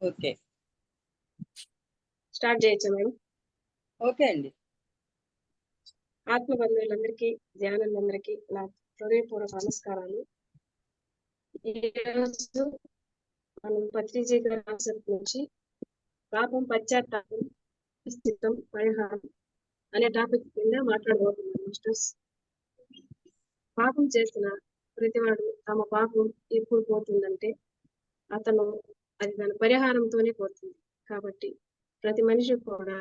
Okay. Start చేయొచ్చా madam? Okay అండి. ఆత్మ బంధువులందరికీ, ధ్యానులందరికీ నా హృదయపూర్వక నమస్కారాలు. ఈరోజు మనం పత్రిజీ గారి కాన్సెప్ట్ నుంచి పాపం, పశ్చాత్తాపం, స్థితం, పరిహారం అనే టాపిక్ కింద మాట్లాడబోతున్నాం మాస్టర్స్. పాపం చేసిన ప్రతివాడు తమ పాపం ఎప్పుడు పోతుందంటే అతను అది తన పరిహారంతోనే పోతుంది. కాబట్టి ప్రతి మనిషి కూడా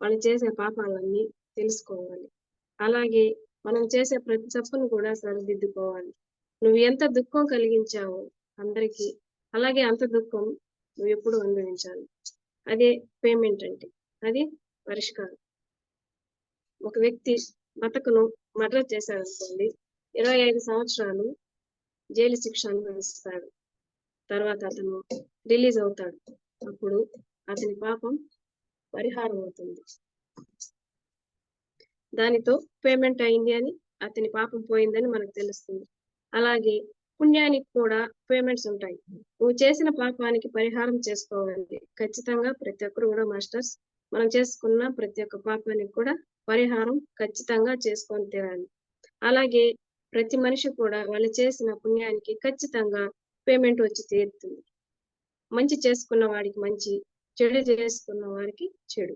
వాళ్ళు చేసే పాపాలన్నీ తెలుసుకోవాలి. అలాగే మనం చేసే ప్రతి తప్పును కూడా సరిదిద్దుకోవాలి. నువ్వు ఎంత దుఃఖం కలిగించావో అందరికీ, అలాగే అంత దుఃఖం నువ్వు ఎప్పుడు అనుభవించాలి. అదే పేమెంట్ అంటే, అది పరిష్కారం. ఒక వ్యక్తి బతకను మర్డర్ చేశాడనుకోండి, 25 సంవత్సరాలు జైలు శిక్ష అనుభవిస్తాడు. తర్వాత అతను రిలీజ్ అవుతాడు. అప్పుడు అతని పాపం పరిహారం అవుతుంది. దానితో పేమెంట్ అయింది అని, అతని పాపం పోయిందని మనకు తెలుస్తుంది. అలాగే పుణ్యానికి కూడా పేమెంట్స్ ఉంటాయి. నువ్వు చేసిన పాపానికి పరిహారం చేసుకోవాలి. ఖచ్చితంగా ప్రతి ఒక్కరు కూడా మాస్టర్స్, మనం చేసుకున్న ప్రతి ఒక్క పాపానికి కూడా పరిహారం ఖచ్చితంగా చేసుకొని తీరాలి. అలాగే ప్రతి మనిషి కూడా వాళ్ళు చేసిన పుణ్యానికి ఖచ్చితంగా పేమెంట్ వచ్చి తీరుతుంది. మంచి చేసుకున్న వాడికి మంచి, చెడు చేసుకున్న వారికి చెడు.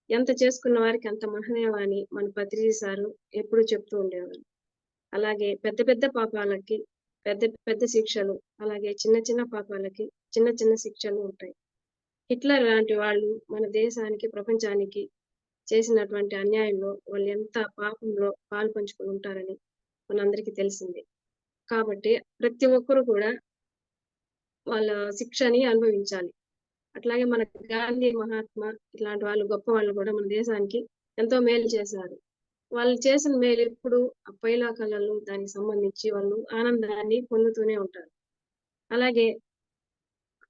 ఎంత చేసుకున్న వారికి అంత మహనీయం అని మన పత్రిజీ సారు ఎప్పుడు చెప్తూ ఉండేవారు. అలాగే పెద్ద పెద్ద పాపాలకి పెద్ద పెద్ద శిక్షలు, అలాగే చిన్న చిన్న పాపాలకి చిన్న చిన్న శిక్షలు ఉంటాయి. హిట్లర్ లాంటి వాళ్ళు మన దేశానికి, ప్రపంచానికి చేసినటువంటి అన్యాయంలో వాళ్ళు ఎంత పాపంలో పాలు పంచుకొని ఉంటారని మనందరికీ తెలిసిందే. కాబట్టి ప్రతి ఒక్కరు కూడా వాళ్ళ శిక్షని అనుభవించాలి. అట్లాగే మన గాంధీ, మహాత్మా ఇట్లాంటి వాళ్ళు, గొప్ప వాళ్ళు కూడా మన దేశానికి ఎంతో మేలు చేశారు. వాళ్ళు చేసిన మేలు ఎప్పుడు పైలోకాలలో దానికి సంబంధించి వాళ్ళు ఆనందాన్ని పొందుతూనే ఉంటారు. అలాగే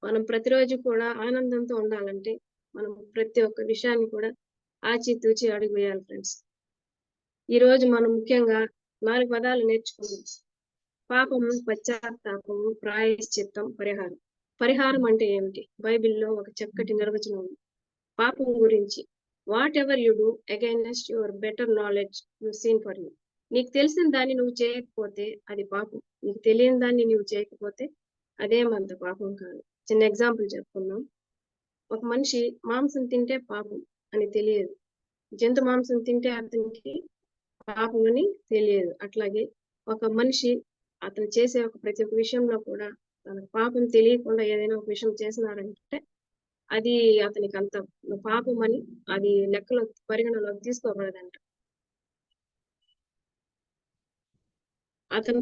మనం ప్రతిరోజు కూడా ఆనందంతో ఉండాలంటే మనం ప్రతి ఒక్క విషయాన్ని కూడా ఆచితూచి అడుగు వేయాలి ఫ్రెండ్స్. ఈరోజు మనం ముఖ్యంగా 4 పదాలు నేర్చుకున్నాం. పాపము, పశ్చాత్తాపము, ప్రాయశ్చిత్తం, పరిహారం. పరిహారం అంటే ఏమిటి? బైబిల్లో ఒక చక్కటి నిర్వచనం ఉంది. పాపం గురించి, what ever you do against your better knowledge you seen for you. నీకు తెలిసిన దాన్ని నువ్వు చేయకపోతే అది పాపం. నీకు తెలియని దాన్ని నువ్వు చేయకపోతే అదేమంత పాపం కాదు. చిన్న ఎగ్జాంపుల్ చెప్పుకుందాం. ఒక మనిషి మాంసం తింటే పాపం అని తెలియదు, జంతు మాంసం తింటే అతనికి పాపం అని తెలియదు. అట్లాగే ఒక మనిషి అతను చేసే ప్రతి ఒక్క విషయంలో కూడా తనకు పాపం తెలియకుండా ఏదైనా ఒక విషయం చేసినారంటే అది అతనికి అంత పాపం అని, అది లెక్కలో పరిగణలోకి తీసుకోకూడదంట. అతను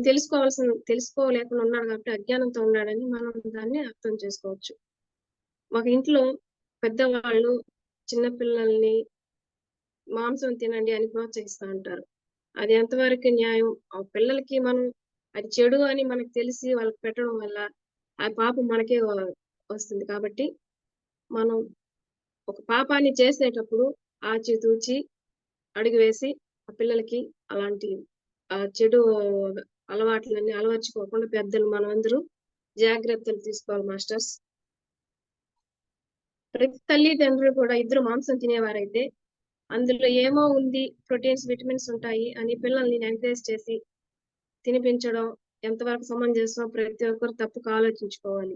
తెలుసుకోలేకుండా ఉన్నాడు కాబట్టి అజ్ఞానంతో ఉన్నాడని మనం దాన్ని అర్థం చేసుకోవచ్చు. ఒక ఇంట్లో పెద్దవాళ్ళు చిన్నపిల్లల్ని మాంసం తినండి అని ప్రోత్సహిస్తూ ఉంటారు. అది ఎంతవరకు న్యాయం? ఆ పిల్లలకి మనం అది చెడు అని మనకు తెలిసి వాళ్ళకి పెట్టడం వల్ల ఆ పాపం మనకే వస్తుంది. కాబట్టి మనం ఒక పాపాన్ని చేసేటప్పుడు ఆచితూచి అడుగు వేసి ఆ పిల్లలకి అలాంటి చెడు అలవాట్లన్నీ అలవర్చుకోకుండా పెద్దలు మనమందరూ జాగ్రత్తలు తీసుకోవాలి మాస్టర్స్. ప్రతి తల్లిదండ్రులు కూడా ఇద్దరు మాంసం తినేవారైతే అందులో ఏమో ఉంది, ప్రోటీన్స్, విటమిన్స్ ఉంటాయి అని పిల్లల్ని ఎంకరేజ్ చేసి తినిపించడం ఎంతవరకు సమంజసం? ప్రతి ఒక్కరు తప్పుకు ఆలోచించుకోవాలి.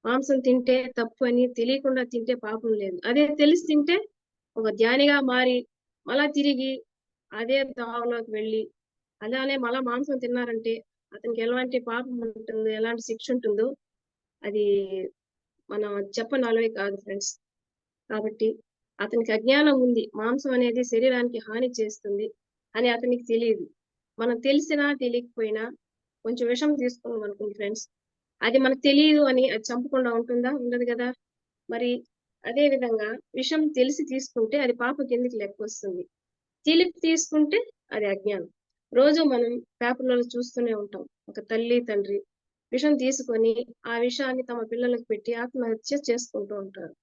మాంసం తింటే తప్పు అని తెలియకుండా తింటే పాపం లేదు. అదే తెలిసి తింటే ఒక ధ్యానిగా మారి మళ్ళా తిరిగి అదే దావలోకి వెళ్ళి అలానే మళ్ళా మాంసం తిన్నారంటే అతనికి ఎలాంటి పాపం ఉంటుందో, ఎలాంటి శిక్ష ఉంటుందో అది మనం చెప్పనలవే కాదు ఫ్రెండ్స్. కాబట్టి అతనికి అజ్ఞానం ఉంది, మాంసం అనేది శరీరానికి హాని చేస్తుంది అని అతనికి తెలియదు. మనం తెలిసినా తెలియకపోయినా కొంచెం విషం తీసుకున్నాం అనుకోండి ఫ్రెండ్స్, అది మనకు తెలియదు అని అది చంపకుండా ఉంటుందా? ఉండదు కదా. మరి అదే విధంగా విషం తెలిసి తీసుకుంటే అది పాప కిందకి లెక్క వస్తుంది, తెలిసి తీసుకుంటే అది అజ్ఞానం. రోజు మనం పేపర్లలో చూస్తూనే ఉంటాం, ఒక తల్లి తండ్రి విషం తీసుకొని ఆ విషాన్ని తమ పిల్లలకు పెట్టి ఆత్మహత్య చేసుకుంటూ ఉంటారు.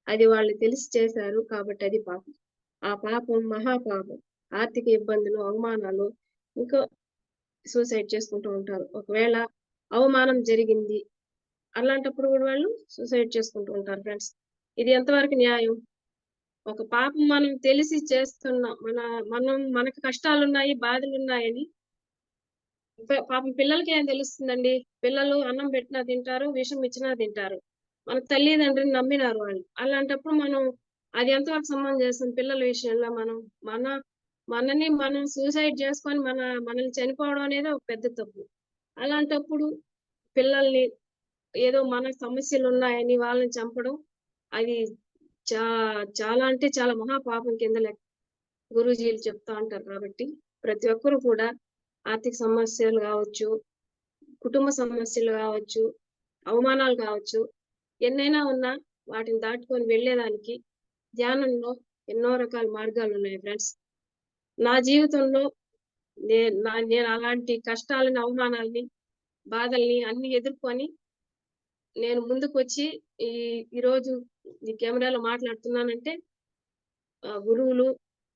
అది వాళ్ళు తెలిసి చేశారు కాబట్టి అది పాపం. ఆ పాపం మహాపాపం. ఆర్థిక ఇబ్బందులు, అవమానాలు, ఇంకా సూసైడ్ చేసుకుంటూ ఉంటారు. ఒకవేళ అవమానం జరిగింది, అలాంటప్పుడు కూడా వాళ్ళు సూసైడ్ చేసుకుంటూ ఉంటారు ఫ్రెండ్స్. ఇది ఎంతవరకు న్యాయం? ఒక పాపం మనం తెలిసి చేస్తున్నాం. మనకు కష్టాలున్నాయి, బాధలున్నాయని పాపం పిల్లలకేం తెలుస్తుందండి? పిల్లలు అన్నం పెట్టినా తింటారు, విషం ఇచ్చినా తింటారు. మన తల్లిదండ్రులని నమ్మినారు వాళ్ళు. అలాంటప్పుడు మనం అది ఎంతవరకు సమంజసం పిల్లల విషయంలో మన మనని మనం సూసైడ్ చేసుకొని మనల్ని చనిపోవడం అనేది ఒక పెద్ద తప్పు. అలాంటప్పుడు పిల్లల్ని ఏదో మనకు సమస్యలున్నాయని వాళ్ళని చంపడం అది చా చాలా అంటే చాలా మహా పాపం కింద లెక్క. గురూజీలు చెప్తా ఉంటారు కాబట్టి, ప్రతి ఒక్కరు కూడా ఆర్థిక సమస్యలు గావచ్చు, కుటుంబ సమస్యలు గావచ్చు, అవమానాలు గావచ్చు, ఎన్నైనా ఉన్నా వాటిని దాటుకొని వెళ్ళేదానికి ధ్యానంలో ఎన్నో రకాల మార్గాలున్నాయి ఫ్రెండ్స్. నా జీవితంలో నేను అలాంటి కష్టాలని, అవమానాల్ని, బాధల్ని అన్నీ ఎదుర్కొని నేను ముందుకొచ్చి ఈ ఈరోజు ఈ కెమెరాలో మాట్లాడుతున్నానంటే గురువులు,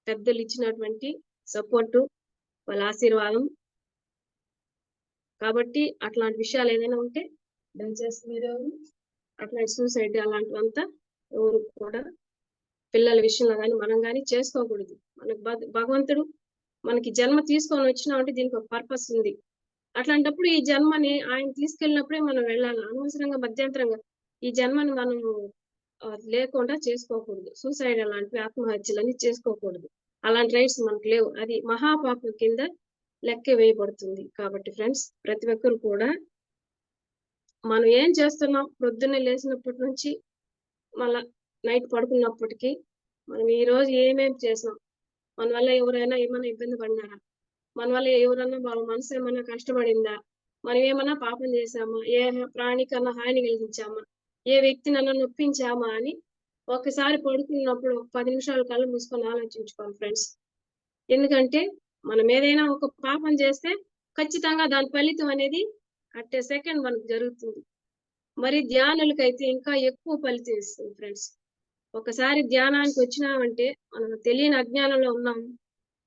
పెద్దలు ఇచ్చినటువంటి సపోర్టు, వాళ్ళ ఆశీర్వాదం. కాబట్టి అట్లాంటి విషయాలు ఏదైనా ఉంటే దయచేసి మీరెవరు అట్లాంటి సూసైడ్ అలాంటివంతా ఎవరు కూడా పిల్లల విషయంలో గాని, మనం గాని చేసుకోకూడదు. మనకు భగవంతుడు మనకి జన్మ తీసుకొని వచ్చినామంటే దీనికి ఒక పర్పస్ ఉంది. అట్లాంటప్పుడు ఈ జన్మని ఆయన తీసుకెళ్ళినప్పుడే మనం వెళ్ళాలి. అనవసరంగా మధ్యంతరంగా ఈ జన్మని మనము లేకుండా చేసుకోకూడదు. సూసైడ్ అలాంటివి ఆత్మహత్యలని చేసుకోకూడదు. అలాంటి రైట్స్ మనకు లేవు. అది మహాపాపం కింద లెక్క వేయబడుతుంది. కాబట్టి ఫ్రెండ్స్ ప్రతి ఒక్కరు కూడా మనం ఏం చేస్తున్నాం పొద్దున్నే లేసినప్పటి నుంచి మళ్ళా నైట్ పడుకున్నప్పటికి మనం ఈరోజు ఏమేమి చేసాం? మన వల్ల ఎవరైనా ఏమైనా ఇబ్బంది పడినారా? మన వల్ల ఎవరన్నా వాళ్ళ మనసు ఏమన్నా కష్టపడిందా? మనం ఏమన్నా పాపం చేశామా? ఏ ప్రాణికన్నా హాని కలిగించామా? ఏ వ్యక్తినన్నా నొప్పించామా అని ఒకసారి పడుకున్నప్పుడు ఒక 10 నిమిషాలు కళ్ళు మూసుకొని ఆలోచించుకోవాలి ఫ్రెండ్స్. ఎందుకంటే మనం ఏదైనా ఒక పాపం చేస్తే ఖచ్చితంగా దాని ఫలితం అనేది అట్ ఎ సెకండ్ మనకు జరుగుతుంది. మరి ధ్యానులకైతే ఇంకా ఎక్కువ ఫలితం ఇస్తుంది ఫ్రెండ్స్. ఒకసారి ధ్యానానికి వచ్చినామంటే మనం తెలియని అజ్ఞానంలో ఉన్నాము.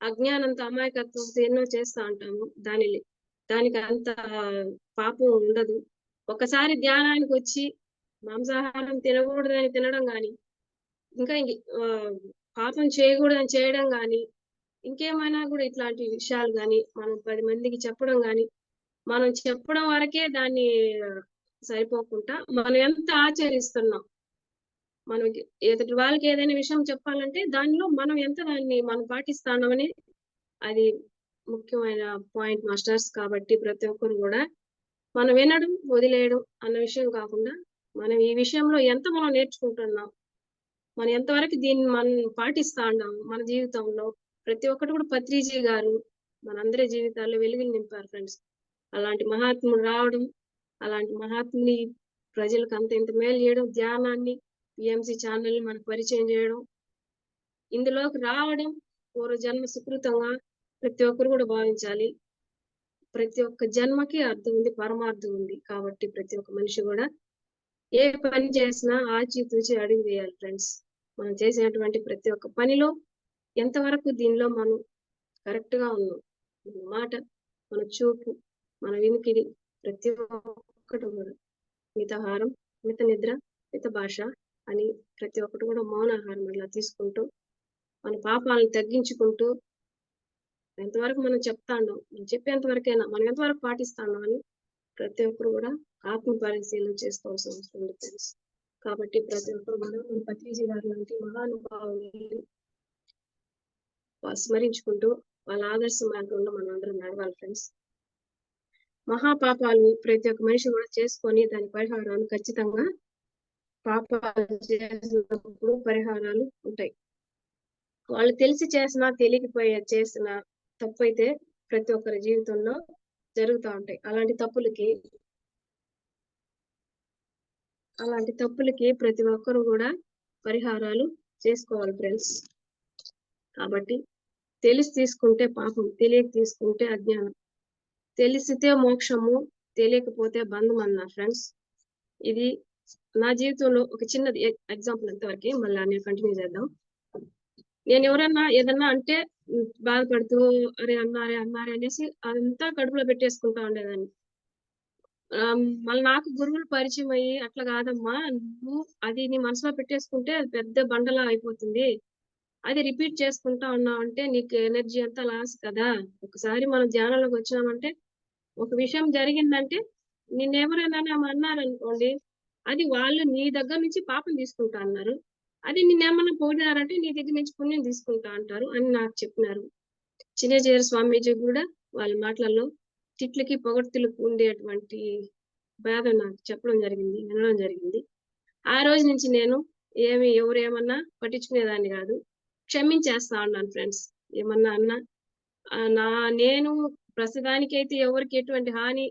అజ్ఞానంతో అమాయకత్వంతో ఎన్నో చేస్తా ఉంటాము. దానికి అంత పాపం ఉండదు. ఒకసారి ధ్యానానికి వచ్చి మాంసాహారం తినకూడదని తినడం గాని, ఇంకా పాపం చేయకూడదని చేయడం గాని, ఇంకేమైనా కూడా ఇట్లాంటి విషయాలు గాని, మనం 10 మందికి చెప్పడం గాని, మనం చెప్పడం వరకే దాన్ని సరిపోకుండా మనం ఎంత ఆచరిస్తున్నాం. మనకి ఎదుటి వాళ్ళకి ఏదైనా విషయం చెప్పాలంటే దానిలో మనం పాటిస్తాన్నామని అది ముఖ్యమైన పాయింట్ మాస్టర్స్. కాబట్టి ప్రతి ఒక్కరు కూడా మనం వినడం, వదిలేయడం అన్న విషయం కాకుండా మనం ఈ విషయంలో ఎంత మనం నేర్చుకుంటున్నాం, మనం ఎంతవరకు దీన్ని మనం పాటిస్తా ఉన్నాం మన జీవితంలో. ప్రతి ఒక్కటి కూడా పత్రిజీ గారు మనందరి జీవితాల్లో వెలుగులు నింపారు ఫ్రెండ్స్. అలాంటి మహాత్ముడు రావడం, అలాంటి మహాత్ముని ప్రజలకు ఇంత మేలు చేయడం, ధ్యానాన్ని పిఎంసి ఛానల్ మనకు పరిచయం చేయడం, ఇందులోకి రావడం పూర్వజన్మ సుకృతంగా ప్రతి ఒక్కరు కూడా భావించాలి. ప్రతి ఒక్క జన్మకి అర్థం ఉంది, పరమార్థం ఉంది. కాబట్టి ప్రతి ఒక్క మనిషి కూడా ఏ పని చేసినా ఆచితూచి అడుగు వేయాలి ఫ్రెండ్స్. మనం చేసినటువంటి ప్రతి ఒక్క పనిలో ఎంతవరకు దీనిలో మనం కరెక్ట్ గా ఉన్నాం, మన మాట, మన చూపు, మన వినికిడి ప్రతి ఒక్కటి కూడా మితాహారం, మిత నిద్ర, మిత భాష అని ప్రతి ఒక్కటి కూడా మౌనాహారం అట్లా తీసుకుంటూ మన పాపాలను తగ్గించుకుంటూ ఎంతవరకు మనం చెప్తాండం, మనం చెప్పేంత వరకైనా మనం ఎంతవరకు పాటిస్తాండం అని ప్రతి ఒక్కరు కూడా ఆత్మ పరిశీలన చేసుకోవాల్సిన అవసరం ఉంది ఫ్రెండ్స్. కాబట్టి ప్రతి ఒక్కరు కూడా మన పత్రిజీ గారు లాంటి మహానుభావులు స్మరించుకుంటూ వాళ్ళ ఆదర్శ మార్గంలో మనం అందరం నడవాలి ఫ్రెండ్స్. మహాపాపాలు ప్రతి ఒక్క మనిషి కూడా చేసుకొని దాని పరిహారాలు ఖచ్చితంగా పాపాలు చేసినప్పుడు పరిహారాలు ఉంటాయి. వాళ్ళు తెలిసి చేసినా చేసిన తప్పు అయితే ప్రతి ఒక్కరి జీవితంలో జరుగుతూ ఉంటాయి. అలాంటి తప్పులకి ప్రతి ఒక్కరు కూడా పరిహారాలు చేసుకోవాలి ఫ్రెండ్స్. కాబట్టి తెలిసి తీసుకుంటే పాపం, తెలియక తీసుకుంటే అజ్ఞానం. తెలిసితే మోక్షము, తెలియకపోతే బంధం అన్నారు ఫ్రెండ్స్. ఇది నా జీవితంలో ఒక చిన్నది ఎగ్జాంపుల్ ఎంతవరకు, మళ్ళీ నేను కంటిన్యూ చేద్దాం. నేను ఎవరన్నా ఏదన్నా అంటే బాధపడుతూ అరే అన్నారే అనేసి అదంతా కడుపులో పెట్టేసుకుంటా ఉండేదాన్ని. మళ్ళీ నాకు గురువులు పరిచయం అయ్యి, "అట్లా కాదమ్మా! నువ్వు అది నీ మనసులో పెట్టేసుకుంటే అది పెద్ద బండలా అయిపోతుంది. అది రిపీట్ చేసుకుంటా ఉన్నావంటే నీకు ఎనర్జీ అంతా లాస్ కదా! ఒకసారి మనం ధ్యానంలోకి వచ్చామంటే, ఒక విషయం జరిగిందంటే నిన్నెవరైనా అన్నారనుకోండి, అది వాళ్ళు నీ దగ్గర నుంచి పాపం తీసుకుంటా అన్నారు. అది నిన్నేమన్నా పొగిడారంటే నీ దగ్గర నుంచి పుణ్యం తీసుకుంటా అంటారు" అని నాకు చెప్పినారు. చిన్నజీయర్ స్వామీజీ గూడా వాళ్ళ మాటలలో తిట్లకి, పొగడ్తలకు ఉండేటువంటి భేదం నాకు చెప్పడం జరిగింది. వినడం జరిగింది. ఆ రోజు నుంచి నేను ఎవరేమన్నా పట్టించుకునేదాన్ని గాదు. క్షమించేస్తా ఉన్నాను ఫ్రెండ్స్. ఏమన్నా అన్నా ఆహ్, నా నేను ప్రస్తుతానికైతే ఎవరికీ ఎటువంటి హాని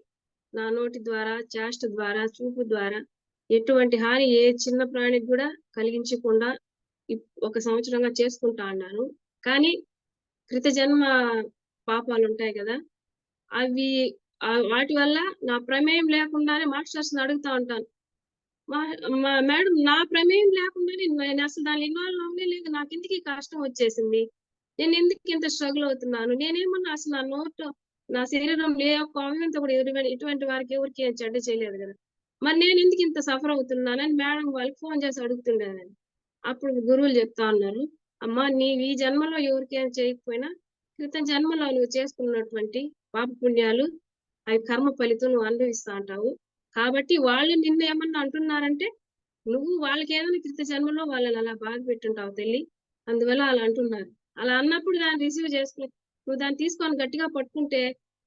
నా నోటి ద్వారా, చేష్ట ద్వారా, చూపు ద్వారా ఎటువంటి హాని ఏ చిన్న ప్రాణికి గూడా కలిగించకుండా ఒక సంవత్సరంగా చేసుకుంటా ఉన్నాను. కానీ కృత జన్మ పాపాలుంటాయి గదా! అవి వాటి వల్ల నా ప్రమేయం లేకుండానే మాస్టర్స్‌ని అడుగుతా ఉంటాను. మా మా మేడం నా ప్రమేయం లేకుండానే నేనసలు దానిలో ఇన్వాల్వ్ అవ్వనే లేదు. నాకెందుకు ఈ కష్టం వచ్చేసింది? నేనెందుకు ఇంత స్ట్రగుల్ అవుతున్నాను? నేనేమన్నా అసలు నా శరీరంలో ఏ ఒక్క అవయవంతో కూడా ఎటువంటి వారికి ఎవరికీ ఏం చెడ్డ చేయలేదు గదా! మరి నేనెందుకు ఇంత సఫర్ అవుతున్నానని మేడం వాళ్ళకి ఫోను చేసి అడుగుతుండేదాన్ని. అప్పుడు గురువులు చెప్తా ఉన్నారు. "అమ్మా! నీవు ఈ జన్మలో ఎవరికేం చేయకపోయినా, క్రితం జన్మలో నువ్వు చేసుకున్నటువంటి పాపపుణ్యాలు, అవి కర్మ ఫలితం నువ్వు అనుభవిస్తా ఉంటావు. కాబట్టి వాళ్ళు నిన్నేమన్నా అంటున్నారంటే, నువ్వు వాళ్ళకేదైనా క్రిత జన్మలో వాళ్ళని అలా బాధ పెట్టుంటావు తల్లి. అందువల్ల అలా అంటున్నారు. అలా అన్నప్పుడు దాన్ని రిసీవ్ చేసుకొని, నువ్వు దాన్ని తీసుకొని గట్టిగా పట్టుకుంటే,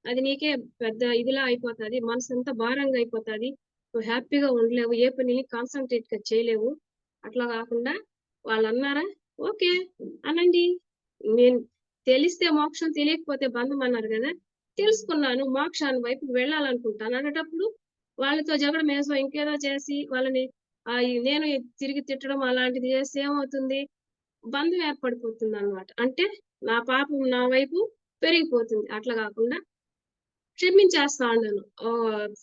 అది నీకే పెద్ద ఇదిలా అయిపోతది. మనసంతా భారంగా అయిపోతది. నువ్వు హ్యాపీగా ఉండలేవు. ఏ పని కాన్సంట్రేట్‌గా చేయలేవు. అట్లా గాకుండా వాళ్ళన్నారా? ఓకే. అనండి. నేను తెలిస్తే మోక్షం, తెలియకపోతే బంధం అన్నారు గదా! తెలుసుకున్నాను. మోక్షాన్ని వైపుకి వెళ్ళాలనుకుంటాను అనేటప్పుడు వాళ్ళతో జగడమేసో, ఇంకేదో చేసి వాళ్ళని నేను తిరిగి తిట్టడం అలాంటిది చేస్తే ఏమవుతుంది? బంధం ఏర్పడిపోతుందనమాట. అంటే నా పాపం నా వైపు పెరిగిపోతుంది. అట్లా గాకుండా క్షమించేస్తా ఉన్నాను.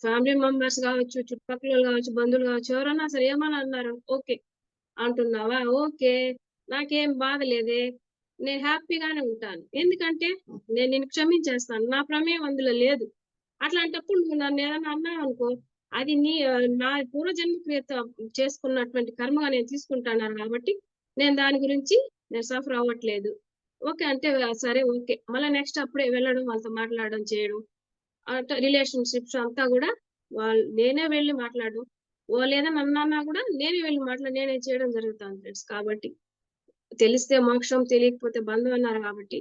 ఫ్యామిలీ మెంబర్స్ గావచ్చు, చుట్టుపక్కలోళ్ళు గావచ్చు, బంధువులు గావచ్చు, ఎవరన్నా సరే ఏమన్నా అన్నారు. ఓకే. అంటున్నావా? ఓకే. నాకేం బాధ లేదే. నేను హ్యాపీగానే ఉంటాను. ఎందుకంటే నేను నిన్ను క్షమించేస్తాను. నా ప్రమేయం అందులో లేదు. అట్లాంటప్పుడు నువ్వు నన్నేదన్నా అన్నావనుకో, అది నా పూర్వజన్మ చేసుకున్నటువంటి కర్మగా నేను తీసుకుంటున్నాను గాబట్టి, నేను దాని గురించి సఫర్ అవ్వట్లేదు. ఓకే. అంటే సరే ఓకే. మళ్ళా నెక్స్ట్ అప్పుడే వెళ్ళడం, వాళ్ళతో మాట్లాడడం, చేయడం. రిలేషన్‌షిప్స్ అంతా గూడా నేనే వెళ్లి మాట్లాడడం. వాళ్ళేదైనా అన్నా గూడా నేనే వెళ్లి నేనే చేయడం జరుగుతాంది ఫ్రెండ్స్. కాబట్టి తెలిస్తే మోక్షం, తెలియకపోతే బంధం అన్నారు గాబట్టి,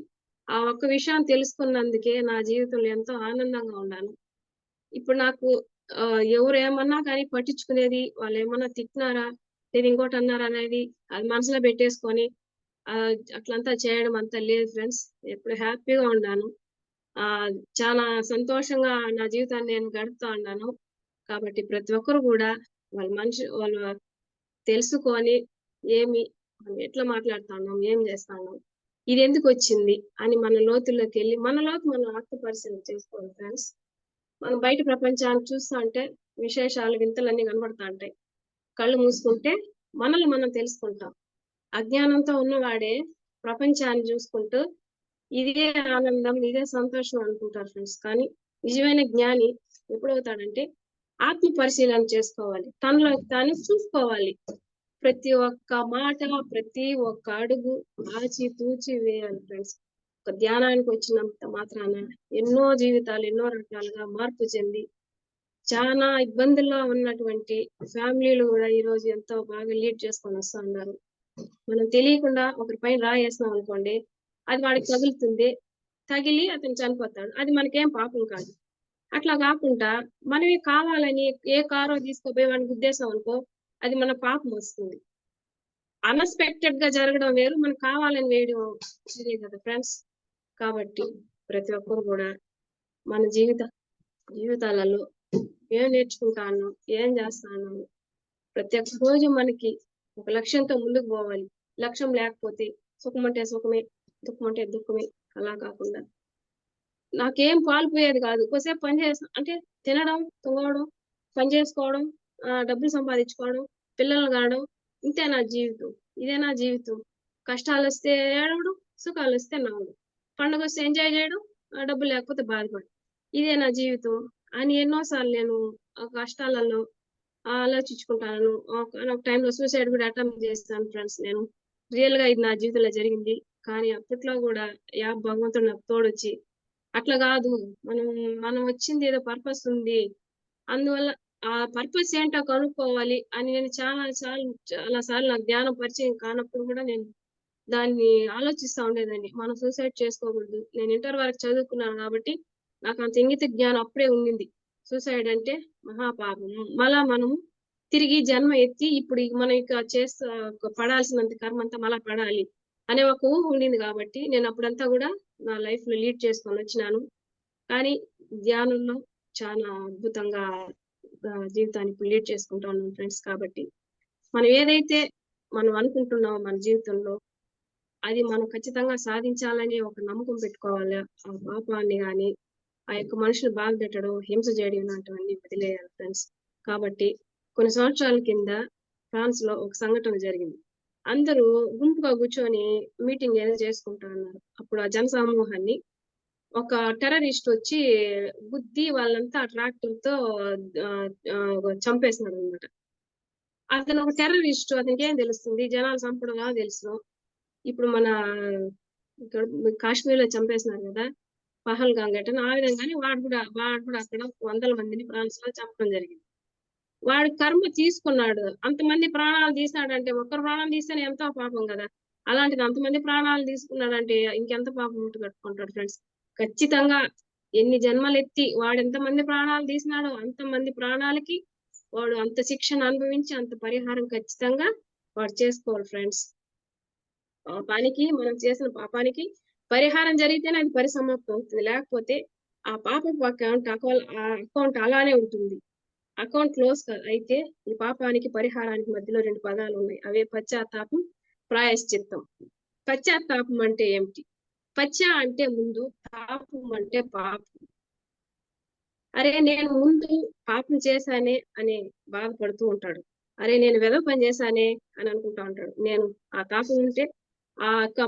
ఆ ఒక్క విషయం తెలుసుకున్నందుకే నా జీవితంలో ఎంతో ఆనందంగా ఉన్నాను. ఇప్పుడు నాకు ఎవరేమన్నా కానీ పట్టించుకునేది, వాళ్ళేమన్నా తిట్టినారా, లేదా ఇంకోటన్నారా అనేది అది మనసులో పెట్టేసుకొని అట్లంతా చేయడం అంతా లేదు ఫ్రెండ్స్. ఎప్పుడు హ్యాపీగా ఉన్నాను. చాలా సంతోషంగా నా జీవితాన్ని నేను గడుపుతా ఉన్నాను. కాబట్టి ప్రతి ఒక్కరు గూడా వాళ్ళు తెలుసుకొని ఏమి మనం ఎట్లా మాట్లాడుతాన్నాం, ఏం జేస్తాన్నాం, ఇదెందుకొచ్చింది అని మన లోతుల్లోకెళ్ళి మనలోకి మనం ఆత్మ పరిశీలన చేసుకోవాలి ఫ్రెండ్స్. మనం బయట ప్రపంచాన్ని చూస్తా ఉంటే విశేషాలు, వింతలన్నీ కనబడతా ఉంటాయి. కళ్ళు మూసుకుంటే మనల్ని మనం తెలుసుకుంటాం. అజ్ఞానంతో ఉన్నవాడే ప్రపంచాన్ని జూసుకుంటూ ఇదే ఆనందం, ఇదే సంతోషం అనుకుంటారు ఫ్రెండ్స్. కానీ నిజమైన జ్ఞాని ఎప్పుడవుతాడంటే ఆత్మ పరిశీలన చేసుకోవాలి. తనలోకి తాను చూసుకోవాలి. ప్రతి ఒక్క మాట, ప్రతి ఒక్క అడుగు ఆచి తూచి వేయాలి ఫ్రెండ్స్. ఒక ధ్యానానికొచ్చినంత మాత్రాన ఎన్నో జీవితాలు ఎన్నో రకాలుగా మార్పు చెంది, చానా ఇబ్బందుల్లో ఉన్నటువంటి ఫ్యామిలీలు గూడా ఈరోజు ఎంతో బాగా లీడ్ చేసుకొని వస్తా ఉన్నారు. మనం తెలియకుండా ఒకరి పైన రాయేసినాం అనుకోండి, అది వాడికి తగులుతుంది. తగిలి అతను చనిపోతాడు. అది మనకేం పాపం కాదు. అట్లా గాకుండా మనమే కావాలని ఏ కారో తీసుకుపోయి వాడిని గుద్దేసామనుకో, అది మన పాపమొస్తుంది. అన్‌ఎక్స్‌పెక్టెడ్‌గా జరగడం వేరు. మనం కావాలని వేయడం వేరే గదా ఫ్రెండ్స్. కాబట్టి ప్రతి ఒక్కరు గూడా మన జీవితాలలో ఏం నేర్చుకుంటాన్నాం, ఏం జేస్తాన్నాము, ప్రతి ఒక్క రోజు మనకి ఒక లక్ష్యంతో ముందుకు బోవాలి. లక్ష్యం లేకపోతే సుఖమంటే సుఖమే, దుఃఖమంటే దుఃఖమే. అలా కాకుండా నాకేం పాలుపోయేది గాదు. కొద్దిసేపు పని చేసిన అంటే తినడం, తూగడం, పని జేసుకోవడం, డబ్బులు సంపాదించుకోవడం, పిల్లల్ని కనడం. ఇంతే నా జీవితం. ఇదే నా జీవితం. కష్టాలొస్తే ఏడవడం, సుఖాలొస్తే నవ్వడం. పండగొస్తే ఎంజాయ్ జేయడం, డబ్బులు లేకపోతే బాధపడడం. ఇదే నా జీవితం అని ఎన్నో సార్లు నేను కష్టాలలో ఆలోచించుకుంటాను. ఒకానొక టైంలో సూసైడ్ కూడా అటెంప్ట్ చేశాను ఫ్రెండ్స్ నేను. రియల్‌గా ఇది నా జీవితంలో జరిగింది. కానీ అప్పట్లో గూడా భగవంతుడు నాకు తోడొచ్చి, అట్లా గాదు. మనం మనం వచ్చింది ఏదో పర్పస్ ఉంది. అందువల్ల ఆ పర్పస్ ఏంటో కనుక్కోవాలి అని నేను చాలా సార్లు నాకు జ్ఞానం పరిచయం కానప్పుడు గూడా నేను దాన్ని ఆలోచిస్తా ఉండేదాన్ని. మనం సూసైడ్ చేసుకోకూడదు. నేను ఇంటర్ వరకు చదువుకున్నాను గాబట్టి, నాకంత ఇంగిత జ్ఞానం అప్పుడే ఉండింది. సూసైడ్ అంటే మహాపాపము. మళ్ళా మనము తిరిగి జన్మ ఎత్తి ఇప్పుడు మనం ఇక పడాల్సినంత కర్మంతా మళ్ళా పడాలి అనే ఒక ఊహ ఉండింది గాబట్టి, నేనప్పుడంతా గూడా నా లైఫ్‌లో లీడ్ చేసుకొనొచ్చినాను. కానీ ధ్యానంలో చాలా అద్భుతంగా జీవితాన్ని ఇప్పుడు లీడ్ చేసుకుంటా ఉన్నాం ఫ్రెండ్స్ కాబట్టి, మనం ఏదైతే మనం అనుకుంటున్నామో మన జీవితంలో అది మనం ఖచ్చితంగా సాధించాలని ఒక నమ్మకం పెట్టుకోవాలి. ఆ పాపాన్ని గాని, ఆ యొక్క మనుషులు బాధ పెట్టడం, హింస చేయడం ఇలాంటివన్నీ వదిలేయాలి ఫ్రెండ్స్. కాబట్టి కొన్ని సంవత్సరాల కింద ఫ్రాన్స్‌లో ఒక సంఘటన జరిగింది. అందరూ గుంపుగా కూర్చొని మీటింగ్ ఏదో చేసుకుంటా ఉన్నారు. అప్పుడు ఆ జనసమూహాన్ని ఒక టెర్రరిస్ట్ వచ్చి గుద్ది వాళ్ళంతా ట్రాక్టర్‌తో చంపేసినాడన్నమాట. అతను ఒక టెర్రరిస్ట్ అతనికేం తెలుస్తుంది? జనాలు చంపడమా తెలుసు. ఇప్పుడు మన ఇక్కడ కాశ్మీర్‌లో చంపేసినారు గదా! పహల్గామ్ ఘటన. ఆ విధంగానే వాడు కూడా అక్కడ వందల మందిని ఫ్రాన్స్‌లో చంపడం జరిగింది. వాడు కర్మ తీసుకున్నాడు. అంతమంది ప్రాణాలు తీసినాడంటే ఒక్కరి ప్రాణం తీస్తేనే ఎంతో పాపం గదా! అలాంటిది అంతమంది ప్రాణాలు తీసుకున్నాడంటే ఇంకెంత పాపం మూట కట్టుకుంటాడు ఫ్రెండ్స్. ఖచ్చితంగా ఎన్ని జన్మలెత్తి వాడెంతమంది ప్రాణాలు తీసినాడో అంతమంది ప్రాణాలకి వాడు అంత శిక్షను అనుభవించి అంత పరిహారం ఖచ్చితంగా వాడు చేసుకోవాలి ఫ్రెండ్స్. మనం చేసిన పాపానికి పరిహారం జరిగితేనే అది పరిసమాప్తం అవుతుంది. లేకపోతే ఆ పాపపు అకౌంట్ అలానే ఉంటుంది. అకౌంట్ క్లోజ్ కాదు. అయితే ఈ పాపానికి, పరిహారానికి మధ్యలో 2 పదాలున్నాయి. అవే పశ్చాత్తాపం, ప్రాయశ్చిత్తం. పశ్చాత్తాపం అంటే ఏమిటి? అంటే ముందు, తాపం అంటే పాపం. అరే! నేను ముందు పాపం చేశానే అని బాధపడుతూ ఉంటాడు. అరే! నేను వెధవ పని చేశానే అని అనుకుంటా ఉంటాడు. ఆ తాపం ఉంటే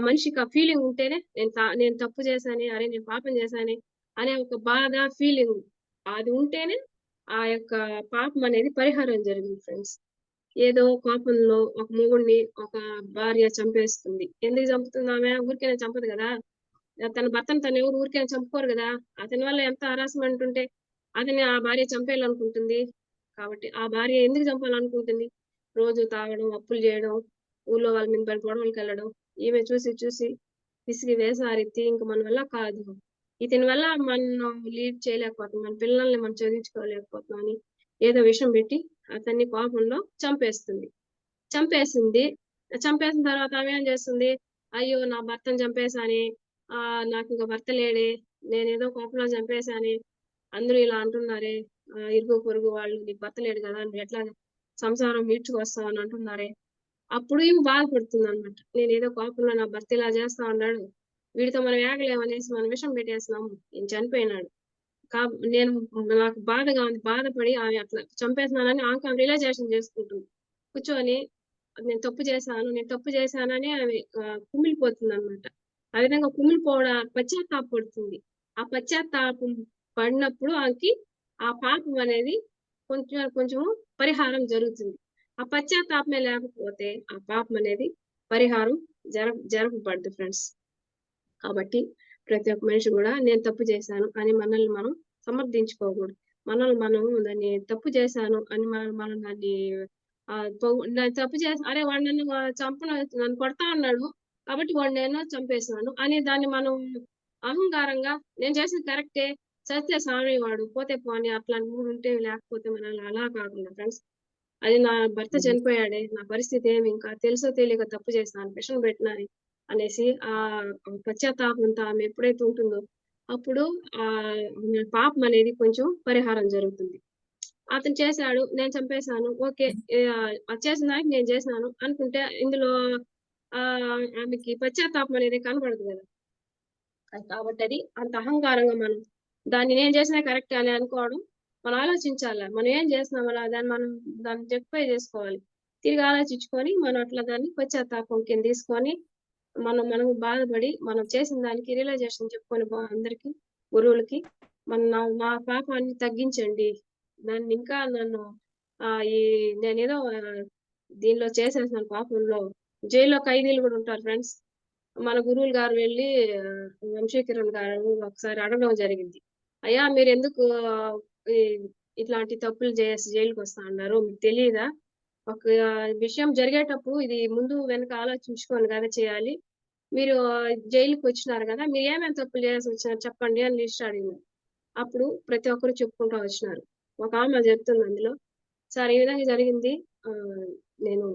మనిషికి ఆ ఫీలింగ్ ఉంటేనే నేను తప్పు చేశానే, అరే! నేను పాపం చేశానే అనే ఒక బాధ, ఫీలింగ్ అది ఉంటేనే ఆ యొక్క పాపం అనేది పరిహారం జరిగింది ఫ్రెండ్స్. ఏదో కోపంలో ఒక మొగుడిని ఒక భార్య చంపేస్తుంది. ఎందుకు చంపుతుందామె? ఊరికేనే చంపదు గదా! తన భర్తను తనెవరు ఊరికేనే చంపుకోరు గదా! అతని వల్ల ఎంత హరాస్మెంట్ ఉంటే అతన్ని ఆ భార్య చంపేయాలనుకుంటుంది. కాబట్టి ఆ భార్య ఎందుకు చంపాలనుకుంటుంది? రోజు తాగడం, అప్పులు జేయడం, ఊర్లో వాళ్ళ మీద పడి గొడవలకెళ్ళడం. ఈమె చూసి చూసి విసిగి వేసారెత్తి ఇంక మన వల్ల కాదు. ఇతని వల్ల మనం లీడ్ చేయలేకపోతున్నాం. మన పిల్లల్ని మనం చదివించుకోలేకపోతున్నాం అని ఏదో విషం పెట్టి అతన్ని కోపంలో చంపేస్తుంది. చంపేసింది. చంపేసిన తర్వాత ఆమేం జేస్తుంది? అయ్యో! నా భర్తని చంపేసానే. నాకింక భర్త లేడే. నేనేదో కోపంలో చంపేసానే. అందరూ ఇలా అంటున్నారే. ఇరుగు పొరుగు వాళ్ళు నీకు భర్త లేడు గదా! నువ్వెట్లా సంసారం ఈడ్చుకొస్తావు అని అంటున్నారే. అప్పుడు ఈమె బాధపడుతుందనమాట. నేనేదో కోపంలో నా భర్త ఇలా చేస్తా ఉన్నాడు. వీడితో మనం ఏగలేమనేసి మనం విషం పెట్టేసినాము. ఈయన చనిపోయినాడు. నేను నాకు బాధగా ఉంది. బాధపడి ఆమె అట్లా చంపేసినానని ఆమెకు రియలైజేషన్ చేసుకుంటుంది. కూర్చొని నేను తప్పు చేశానని ఆమె కుమిలిపోతుందనమాట. ఆ విధంగా పశ్చాత్తాపపడుతుంది. ఆ పశ్చాత్తాపం పడినప్పుడు ఆమెకి ఆ పాపం అనేది కొంచెం కొంచెం పరిహారం జరుగుతుంది. ఆ పశ్చాత్తాపమే లేకపోతే ఆ పాపం అనేది పరిహారం జరపబడదు ఫ్రెండ్స్. కాబట్టి ప్రతి ఒక్క మనిషి గూడా నేను తప్పు చేశాను అని మనల్ని మనం సమర్థించుకోకూడదు. మనల్ని మనం దాన్ని తప్పు చేశాను అని మనం మనం దాన్ని నేను తప్పు అరే! వాడు నన్ను కొడతా అన్నాడు. కాబట్టి వాడినేమో చంపేసాను అని దాన్ని మనం అహంకారంగా నేను చేసింది కరెక్టే. చస్తే సావని వాడు. పోతే పోనీ అట్లాంటి మూడుంటే లేకపోతే మనల్ని అలా కాకుండా ఫ్రెండ్స్ అది నా భర్త చనిపోయాడే. నా పరిస్థితి ఏమి ఇంకా తెలుసో తెలియకో తప్పు చేసినాను. విషం పెట్టినాను అనేసి పశ్చాత్తాపంతో ఆమె ఎప్పుడైతే ఉంటుందో, అప్పుడు పాపం అనేది కొంచెం పరిహారం జరుగుతుంది. అతను చేశాడు. నేను చంపేసాను. ఓకే. అది చేసిన దానికి నేను చేసినాను అనుకుంటే ఇందులో ఆమెకి పశ్చాత్తాపం అనేది కనపడదు గదా! కాబట్టి అది అంత అహంకారంగా మనం దాన్ని నేను చేసినది కరెక్టే అని అనుకోవడం మనం ఆలోచించాల. మనం ఏం చేస్తున్నాం దాన్ని రెక్టిఫై జేసుకోవాలి. తిరిగి ఆలోచించుకొని మనం అట్లా దాన్ని పశ్చాత్తాపం కింద తీసుకొని మనం బాధపడి మనం చేసిన దానికి రియలైజేషన్ చెప్పుకొని అందరికి గురువులకి నా పాపాన్ని తగ్గించండి. నన్ను ఈ నేనేదో దీనిలో చేసేసాను పాపంలో. జైల్లో ఖైదీలు కూడా ఉంటారు ఫ్రెండ్స్. మన గురువులు గారు వెళ్ళి వంశీకిరణ్ గారు ఒకసారి అడగడం జరిగింది. అయ్యా మీరెందుకు ఈ ఇట్లాంటి తప్పులు చేసి జైలుకొస్తా అన్నారు. మీకు తెలీదా? ఒక విషయం జరిగేటప్పుడు ఇది ముందు వెనక ఆలోచించుకొని కదా చేయాలి. మీరు జైలుకొచ్చినారు గదా! మీరు ఏమేం తప్పులు చేసొచ్చినారు చెప్పండి అని లిస్ట్ అడిగినారు. అప్పుడు ప్రతి ఒక్కరు చెప్పుకుంటా వచ్చినారు. ఒకామె చెప్తుంది అందులో, సార్ ఈ విధంగా జరిగింది. నేను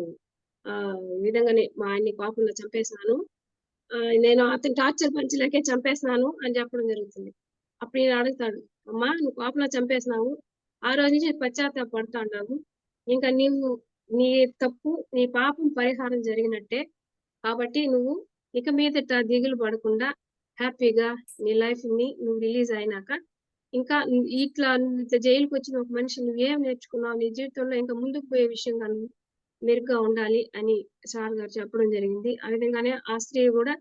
ఈ విధంగానే మా ఆయన్ని కోపంలో చంపేసినాను. నేను అతని టార్చర్ భరించలేకే చంపేసినాను అని చెప్పడం జరుగుతుంది. అప్పుడు ఈయన అడుగుతాడు, అమ్మా నువ్వు కోపంలో చంపేసినావు. ఆ రోజు నుంచి పశ్చాత్తాప పడతాండావు. ఇంకా నీవు నీ తప్పు, నీ పాపం పరిహారం జరిగినట్టే. కాబట్టి నువ్వు ఇక మీదట దిగులు పడకుండా హ్యాపీగా నీ లైఫ్‌ని నువ్వు రిలీజ్ అయినాక ఇంకా నువ్వు ఇట్లా జైలుకొచ్చిన ఒక మనిషి నువ్వేం నేర్చుకున్నావు? నీ జీవితంలో ఇంకా ముందుకు పోయే విషయంగా నువ్వు మెరుగ్గా ఉండాలి అని సార్ గారు చెప్పడం జరిగింది. ఆ విధంగానే ఆ స్త్రీ గూడా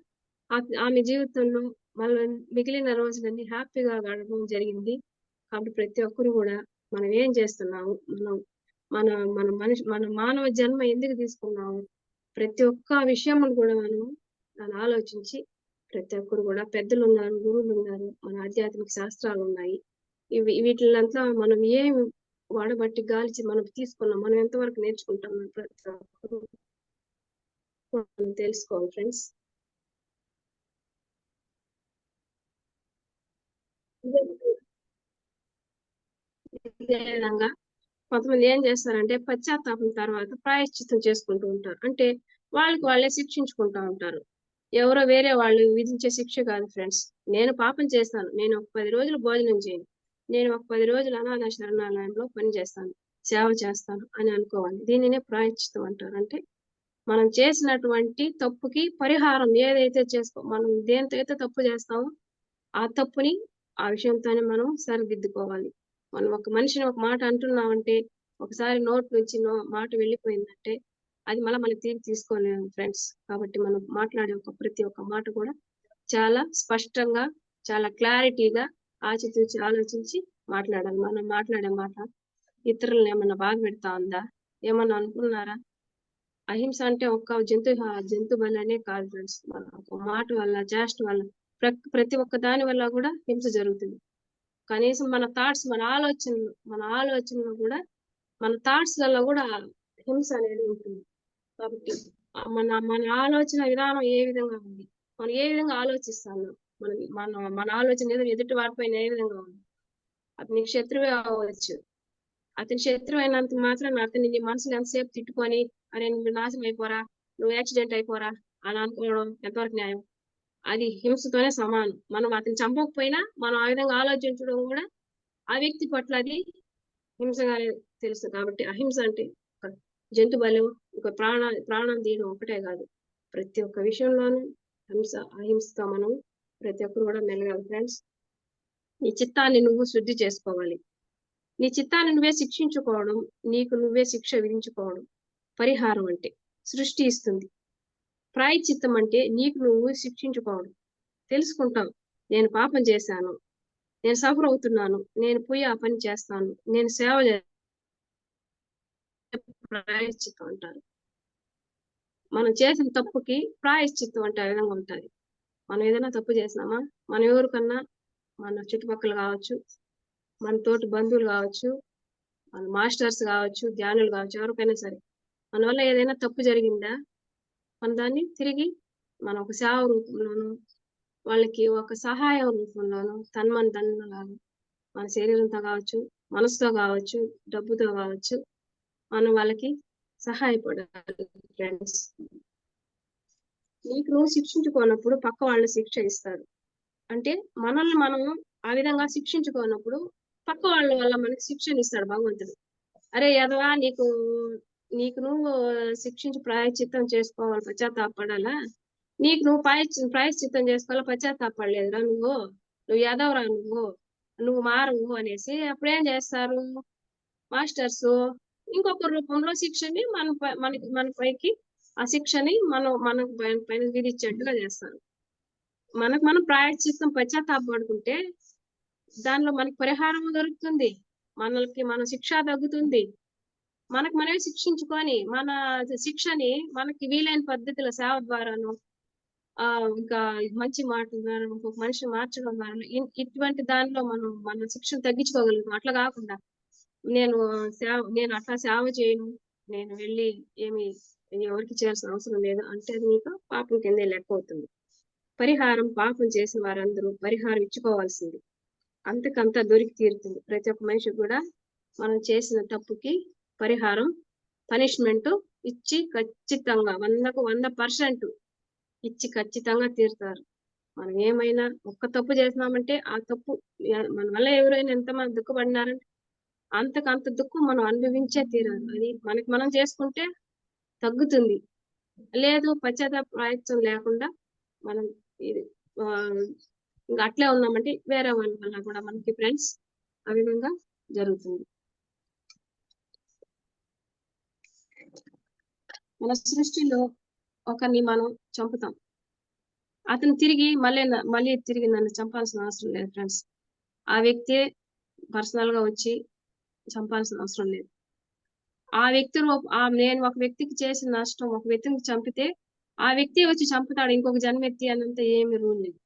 ఆమె జీవితంలో మళ్ళీ మిగిలిన రోజులన్నీ హ్యాపీగా గడపడం జరిగింది. కాబట్టి ప్రతి ఒక్కరు గూడా మనం ఏం చేస్తున్నాము? మన మన మానవ జన్మ ఎందుకు తీసుకున్నాము? ప్రతి ఒక్క విషయమును కూడా మనం దాన్ని ఆలోచించి ప్రతి ఒక్కరు కూడా పెద్దలున్నారు, గురువులున్నారు, మన ఆధ్యాత్మిక శాస్త్రాలున్నాయి. వీటిలంతా మనం ఏం వాడబట్టి గాలిచి మనం తీసుకున్నాం. మనం ఎంతవరకు నేర్చుకుంటాం ప్రతి ఒక్కరు మనం తెలుసుకోవాలి ఫ్రెండ్స్. ఇదే విధంగా కొంతమంది ఏం చేస్తారంటే పశ్చాత్తాపం తర్వాత ప్రాయశ్చిత్తం చేసుకుంటూ ఉంటారు. అంటే వాళ్ళకి వాళ్ళే శిక్షించుకుంటా ఉంటారు. ఎవరో వేరే వాళ్ళు విధించే శిక్ష కాదు ఫ్రెండ్స్. నేను పాపం చేశాను. నేను ఒక 10 రోజులు భోజనం చేయను. నేను ఒక 10 రోజులు అనాథ శరణాలయంలో పని చేస్తాను. సేవ చేస్తాను అని అనుకోవాలి. దీనినే ప్రాయశ్చిత్తం అంటారు. అంటే మనం చేసినటువంటి తప్పుకి పరిహారం ఏదైతే మనం దేనితో అయితే తప్పు చేస్తామో ఆ తప్పుని ఆ విషయంతోనే మనం సరిదిద్దుకోవాలి. మనం ఒక మనిషిని ఒక మాట అంటున్నామంటే, ఒకసారి నోటి నుంచి మాట వెళ్ళిపోయిందంటే, అది మళ్ళీ తిరిగి తీసుకోలేము ఫ్రెండ్స్. కాబట్టి మనం మాట్లాడే ప్రతి ఒక్క మాట కూడా చాలా స్పష్టంగా, చాలా క్లారిటీగా, ఆచితూచి ఆలోచించి మాట్లాడాలి. మనం మాట్లాడే మాట ఇతరులను ఏమన్నా బాధ పెడతా ఉందా? ఏమన్నా అనుకున్నారా? అహింస అంటే ఒక్క జంతు బలనే కాదు ఫ్రెండ్స్. మన ఒక మాట వల్ల, చేష్ట వల్ల ప్రతి ఒక్క దాని వల్ల కూడా హింస జరుగుతుంది. కనీసం మన ఆలోచనలు కూడా మన థాట్స్ వల్ల కూడా హింస అనేది ఉంటుంది. కాబట్టి మన మన ఆలోచన విధానం ఏ విధంగా ఉంది? మనం ఏ విధంగా ఆలోచిస్తాము? మన ఆలోచన ఎదుటి వారిపైన ఏ విధంగా ఉంది? అది నీకు శత్రువే అవ్వచ్చు. అతని శత్రువు అయినంత మాత్రాన అతన్ని నీ మనసులో ఎంతసేపు తిట్టుకొని, అరే నువ్వు నాశనం అయిపోరా, నువ్వు యాక్సిడెంట్ అయిపోరా అని అనుకోవడం ఎంతవరకు న్యాయం? అది హింసతోనే సమానం. మనం అతన్ని చంపకపోయినా మనం ఆ విధంగా ఆలోచించడం కూడా ఆ వ్యక్తి పట్ల అది హింసగానే తెలుసు. కాబట్టి అహింస అంటే ఒక జంతు బలం, ఒక ప్రాణం తీయడం ఒకటే కాదు. ప్రతి ఒక్క విషయంలోనూ అహింసతో మనం ప్రతి ఒక్కరు కూడా మెలగాలి ఫ్రెండ్స్. నీ చిత్తాన్ని నువ్వు శుద్ధి చేసుకోవాలి. నీ చిత్తాన్ని నువ్వే శిక్షించుకోవడం, నీకు నువ్వే శిక్ష విధించుకోవడం పరిహారం అంటే. సృష్టి ఇస్తుంది. ప్రాయశ్చిత్తం అంటే నీకు నువ్వు శిక్షించుకోవడం. తెలుసుకుంటావు. నేను పాపం చేశాను. నేను సఫర్ అవుతున్నాను. నేను పోయి ఆ పని చేస్తాను. నేను సేవ ప్రాయశ్చిత్తం అంటారు. మనం చేసిన తప్పుకి ప్రాయశ్చిత్తం అంటే ఆ విధంగా ఉంటది. మనం ఏదైనా తప్పు చేసినామా, మనం ఎవరికన్నా మన చుట్టుపక్కల కావచ్చు, మన తోటి బంధువులు కావచ్చు, మన మాస్టర్స్ కావచ్చు, ధ్యానులు కావచ్చు, ఎవరికైనా సరే మన వల్ల ఏదైనా తప్పు జరిగిందా, మన దాన్ని తిరిగి మనం ఒక సేవ రూపంలోనూ, వాళ్ళకి ఒక సహాయం రూపంలోనూ తన్మయలాగా మన శరీరంతో కావచ్చు, మనసుతో కావచ్చు, డబ్బుతో కావచ్చు, మనం వాళ్ళకి సహాయపడాలి ఫ్రెండ్స్. నీకు నువ్వు శిక్షించుకోనప్పుడు పక్క వాళ్ళు శిక్ష ఇస్తారు. అంటే మనల్ని మనం ఆ విధంగా శిక్షించుకోనప్పుడు పక్క వాళ్ళ వల్ల మనకి శిక్షనిస్తాడు భగవంతుడు. అరే ఎదవా నీకు నువ్వు శిక్షించి ప్రాయశ్చిత్తం చేసుకోవాలి, పశ్చాత్తాపపడాలా? నీకు నువ్వు ప్రాయశ్చిత్తం చేసుకోవాలా, పశ్చాత్తాపడలేదురా నువ్వు ఎదవరా నువ్వు మారవు అనేసి అప్పుడేం చేస్తారు మాస్టర్స్ ఇంకొక రూపంలో శిక్షని మన పైకి ఆ శిక్షని మన పైన విధించేట్టుగా చేస్తారు. మనం ప్రాయశ్చిత్తం పశ్చాత్తాపడుకుంటే దానిలో మనకి పరిహారం దొరుకుతుంది. మనకి మన శిక్ష తగ్గుతుంది. మనకు మనమే శిక్షించుకొని మన శిక్షని మనకి వీలైన పద్ధతిలో సేవ ద్వారాను ఇంకా మంచి మాటల ద్వారా ఇంకొక మనిషిని మార్చడం ద్వారా ఇటువంటి దానిలో మనం మన శిక్షను తగ్గించుకోగలుగుతాం. అట్లా కాకుండా నేను అట్లా సేవ చేయను. నేను వెళ్లి ఏమి ఎవరికి చేయాల్సిన అవసరం లేదు అంటే అది నీకు పాపం కిందే లెక్క అవుతుంది. పరిహారం పాపం చేసిన వారందరూ పరిహారం ఇచ్చుకోవాల్సింది. అంతకంతా దొరికి తీరుతుంది. ప్రతి ఒక్క మనిషికి కూడా మనం చేసిన తప్పుకి పరిహారం పనిష్మెంట్ ఇచ్చి ఖచ్చితంగా 100కు 100% ఇచ్చి ఖచ్చితంగా తీరుతారు. మనం ఏమైనా ఒక్క తప్పు చేసినామంటే ఆ తప్పు మన వల్ల ఎవరైనా ఎంతమంది దుఃఖపడినారంటే అంతకంత దుఃఖం మనం అనుభవించే తీరాలి. అది మనకి మనం చేసుకుంటే తగ్గుతుంది. లేదు పశ్చాత్తాప ప్రయత్నం లేకుండా మనం ఇది ఇంకా అట్లే ఉన్నామంటే వేరే వాళ్ళ వల్ల కూడా మనకి ఫ్రెండ్స్ ఆ విధంగా జరుగుతుంది. మన సృష్టిలో ఒకరిని మనం చంపుతాం. అతను తిరిగి మళ్ళీ తిరిగి నన్ను చంపాల్సిన అవసరం లేదు ఫ్రెండ్స్. ఆ వ్యక్తే పర్సనల్‌గా వచ్చి చంపాల్సిన అవసరం లేదు. ఆ వ్యక్తి నేను ఒక వ్యక్తికి చేసిన నష్టం ఒక వ్యక్తిని చంపితే ఆ వ్యక్తి వచ్చి చంపుతాడు ఇంకొక జన్మెత్తి అన్నంత ఏమి రూల్ లేదు.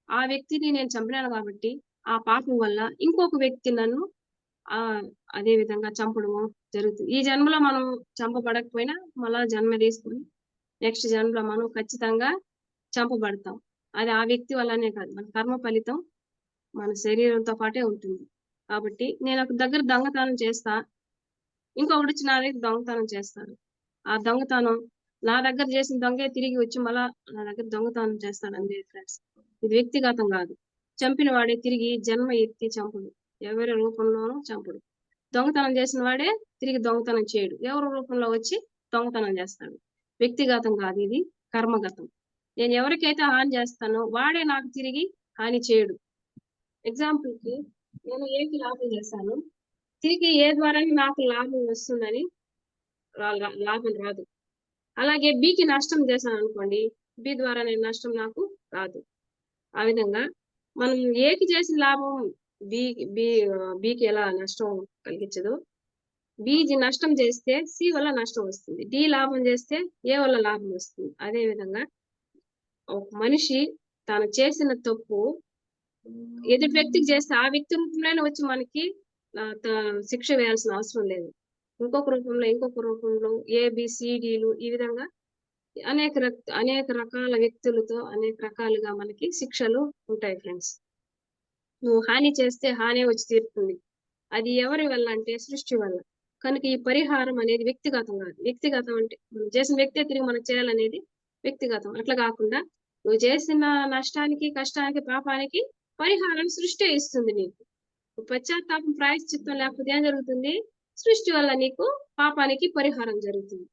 ఆ వ్యక్తిని నేను చంపినాను కాబట్టి ఆ పాపం వల్ల ఇంకొక వ్యక్తి నన్ను అదే విధంగా చంపడము జరుగుతుంది. ఈ జన్మలో మనం చంపబడకపోయినా మళ్ళా జన్మ తీసుకొని నెక్స్ట్ జన్మలో మనం ఖచ్చితంగా చంపబడతాం. అది ఆ వ్యక్తి వల్లనే కాదు. మన కర్మ ఫలితం మన శరీరంతో పాటే ఉంటుంది. కాబట్టి నేను ఒక దగ్గర దొంగతనం చేస్తా. ఇంకొకడొచ్చి నా దగ్గర దొంగతనం చేస్తాడు. ఆ దొంగతనం నా దగ్గర చేసిన దొంగే తిరిగి వచ్చి మళ్ళా నా దగ్గర దొంగతనం చేస్తాడంతే ఫ్రెండ్స్. ఇది వ్యక్తిగతం కాదు. చంపిన వాడే తిరిగి జన్మ ఎత్తి చంపుడు. ఎవరి రూపంలోనూ చంపుడు. దొంగతనం చేసిన వాడే తిరిగి దొంగతనం చేయడు. ఎవరి రూపంలో వచ్చి దొంగతనం చేస్తాడు. వ్యక్తిగతం కాదు, ఇది కర్మగతం. నేను ఎవరికైతే హాని చేస్తానో వాడే నాకు తిరిగి హాని చేయడు. ఎగ్జాంపుల్‌కి నేను ఏకి లాభం చేశాను. తిరిగి ఏ ద్వారా నాకు లాభం వస్తుందని లాభం రాదు. అలాగే బికి నష్టం చేశాననుకోండి, బి ద్వారా నేను నష్టం నాకు రాదు. ఆ విధంగా మనం ఏకి చేసిన లాభం బికి ఎలా నష్టం కలిగించదో, బి నష్టం చేస్తే సి వల్ల నష్టం వస్తుంది. డి లాభం చేస్తే ఏ వల్ల లాభం వస్తుంది. అదే విధంగా ఒక మనిషి తాను చేసిన తప్పు ఎదుటి వ్యక్తికి చేస్తే ఆ వ్యక్తి రూపంలోనే వచ్చి మనకి శిక్ష వేయాల్సిన అవసరం లేదు. ఇంకొక రూపంలో ఏబిసిడీలు ఈ విధంగా అనేక రకాల వ్యక్తులతో అనేక రకాలుగా మనకి శిక్షలు ఉంటాయి ఫ్రెండ్స్. నువ్వు హాని చేస్తే హానే వచ్చి తీరుతుంది. అది ఎవరి వల్ల అంటే సృష్టి వల్ల. కనుక ఈ పరిహారం అనేది వ్యక్తిగతం కాదు. వ్యక్తిగతం అంటే మనం చేసిన వ్యక్తే తిరిగి మనకు చేయాలనేది వ్యక్తిగతం. అట్లా కాకుండా నువ్వు చేసిన నష్టానికి, కష్టానికి, పాపానికి పరిహారం సృష్టి ఇస్తుంది నీకు. పశ్చాత్తాపం ప్రాయశ్చిత్తం లేకపోతే ఏం జరుగుతుంది? సృష్టి వల్ల నీకు పాపానికి పరిహారం జరుగుతుంది.